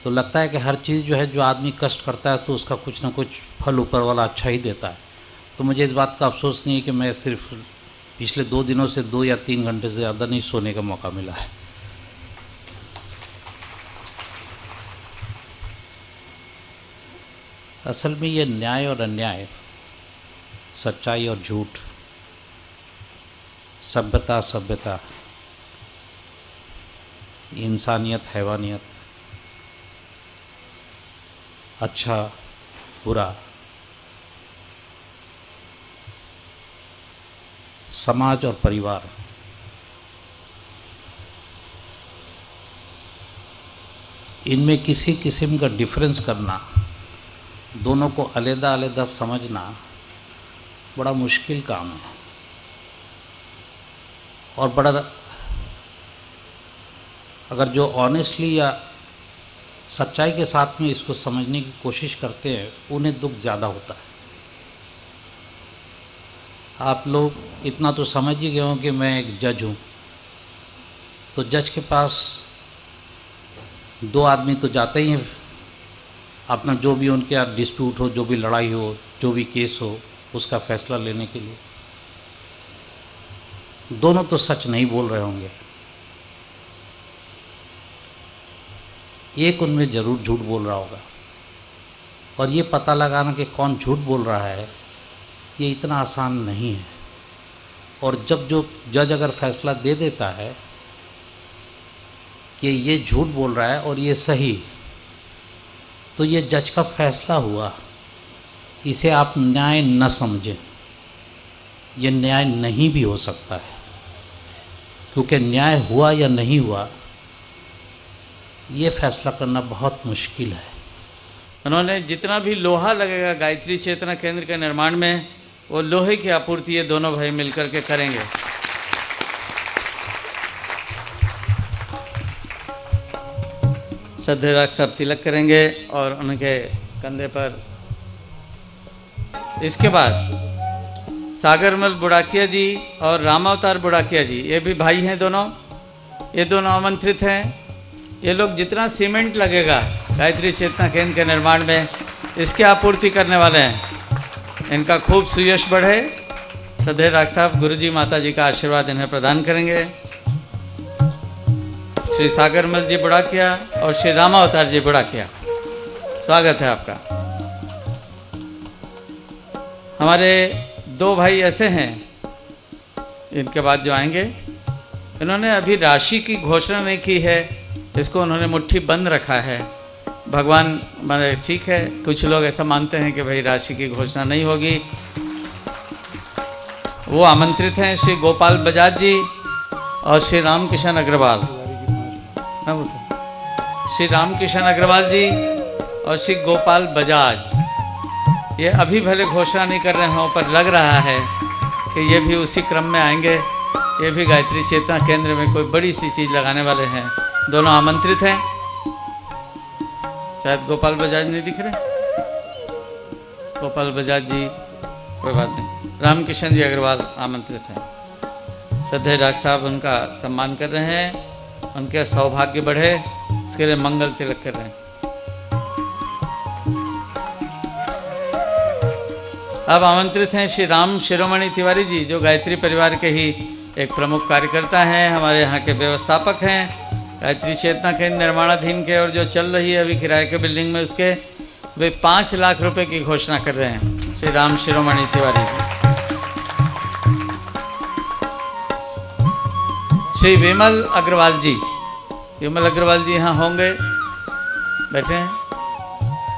तो लगता है कि हर चीज़ जो है, जो आदमी कष्ट करता है तो उसका कुछ ना कुछ फल ऊपर वाला अच्छा ही देता है। तो मुझे इस बात का अफसोस नहीं है कि मैं सिर्फ पिछले 2 दिनों से 2 या 3 घंटे से ज़्यादा नहीं सोने का मौका मिला है। असल में ये न्याय और अन्याय, सच्चाई और झूठ, सभ्यता सभ्यता, इंसानियत हैवानियत, अच्छा बुरा, समाज और परिवार, इनमें किसी किस्म का डिफरेंस करना, दोनों को अलग अलग समझना बड़ा मुश्किल काम है। और बड़ा, अगर जो ऑनेस्टली या सच्चाई के साथ में इसको समझने की कोशिश करते हैं, उन्हें दुख ज़्यादा होता है। आप लोग इतना तो समझ ही गए हो कि मैं एक जज हूँ, तो जज के पास दो आदमी तो जाते ही हैं अपना जो भी उनके यहाँ डिस्प्यूट हो, जो भी लड़ाई हो, जो भी केस हो, उसका फैसला लेने के लिए। दोनों तो सच नहीं बोल रहे होंगे, एक उनमें ज़रूर झूठ बोल रहा होगा। और ये पता लगाना कि कौन झूठ बोल रहा है, ये इतना आसान नहीं है। और जब जो जज अगर फैसला दे देता है कि ये झूठ बोल रहा है और ये सही, तो ये जज का फैसला हुआ, इसे आप न्याय न समझें। ये न्याय नहीं भी हो सकता है, क्योंकि न्याय हुआ या नहीं हुआ ये फैसला करना बहुत मुश्किल है। उन्होंने जितना भी लोहा लगेगा गायत्री चेतना केंद्र के निर्माण में, वो लोहे की आपूर्ति ये दोनों भाई मिलकर के करेंगे। श्रद्धेय साहब तिलक करेंगे और उनके कंधे पर। इसके बाद सागरमल बुढ़ाकिया जी और रामावतार बुढ़ाकिया जी, ये भी भाई हैं दोनों, ये दोनों आमंत्रित हैं। ये लोग जितना सीमेंट लगेगा गायत्री चेतना केंद्र के निर्माण में, इसकी आपूर्ति करने वाले हैं। इनका खूब सुयश बढ़े। श्रद्धेय डॉक्टर साहब गुरुजी माता जी का आशीर्वाद इन्हें प्रदान करेंगे। श्री सागरमल जी बुढ़ाकिया और श्री रामावतार जी बुढ़ाकिया, स्वागत है आपका। हमारे दो भाई ऐसे हैं इनके बाद जो आएंगे, इन्होंने अभी राशि की घोषणा नहीं की है, इसको उन्होंने मुट्ठी बंद रखा है। भगवान माने ठीक है, कुछ लोग ऐसा मानते हैं कि भाई राशि की घोषणा नहीं होगी। वो आमंत्रित हैं श्री गोपाल बजाज जी और श्री रामकिशन अग्रवाल। श्री रामकिशन अग्रवाल जी और श्री गोपाल बजाज, ये अभी भले घोषणा नहीं कर रहे हों, पर लग रहा है कि ये भी उसी क्रम में आएंगे। ये भी गायत्री चेतना केंद्र में कोई बड़ी सी चीज़ लगाने वाले हैं। दोनों आमंत्रित हैं। शायद गोपाल बजाज नहीं दिख रहे। गोपाल बजाज जी कोई बात नहीं। रामकिशन जी अग्रवाल आमंत्रित हैं। श्रद्धेय डॉक्टर साहब उनका सम्मान कर रहे हैं, उनके सौभाग्य बढ़े, इसके लिए मंगल तिलक कर रहे हैं। अब आमंत्रित हैं श्री राम शिरोमणि तिवारी जी, जो गायत्री परिवार के ही एक प्रमुख कार्यकर्ता हैं, हमारे यहाँ के व्यवस्थापक हैं गायत्री चेतना केंद्र निर्माणाधीन के, और जो चल रही है अभी किराए के बिल्डिंग में उसके, वे 5 लाख रुपए की घोषणा कर रहे हैं। श्री राम शिरोमणि तिवारी जी। श्री विमल अग्रवाल जी, विमल अग्रवाल जी यहाँ होंगे, बैठे हैं।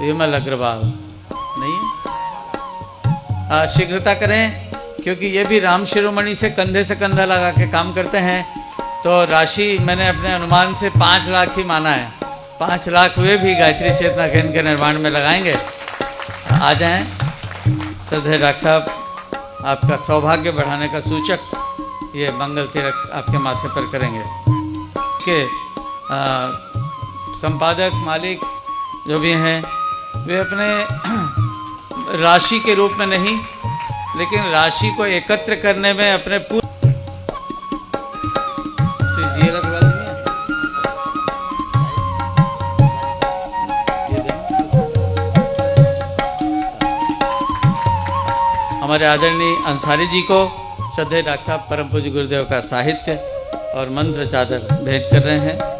विमल अग्रवाल नहीं है, शीघ्रता करें, क्योंकि ये भी राम शिरोमणि से कंधा लगा के काम करते हैं। तो राशि मैंने अपने अनुमान से 5 लाख ही माना है। 5 लाख वे भी गायत्री चेतना केंद्र के निर्माण में लगाएंगे। आ जाएं। श्रद्धेय डॉक्टर साहब, आपका सौभाग्य बढ़ाने का सूचक ये मंगल तिलक आपके माथे पर करेंगे। के संपादक मालिक जो भी हैं, वे अपने राशि के रूप में नहीं, लेकिन राशि को एकत्र करने में अपने पूरे हमारे आदरणीय अंसारी जी को श्रद्धेय डॉक्टर साहब परम पूज्य गुरुदेव का साहित्य और मंत्र चादर भेंट कर रहे हैं।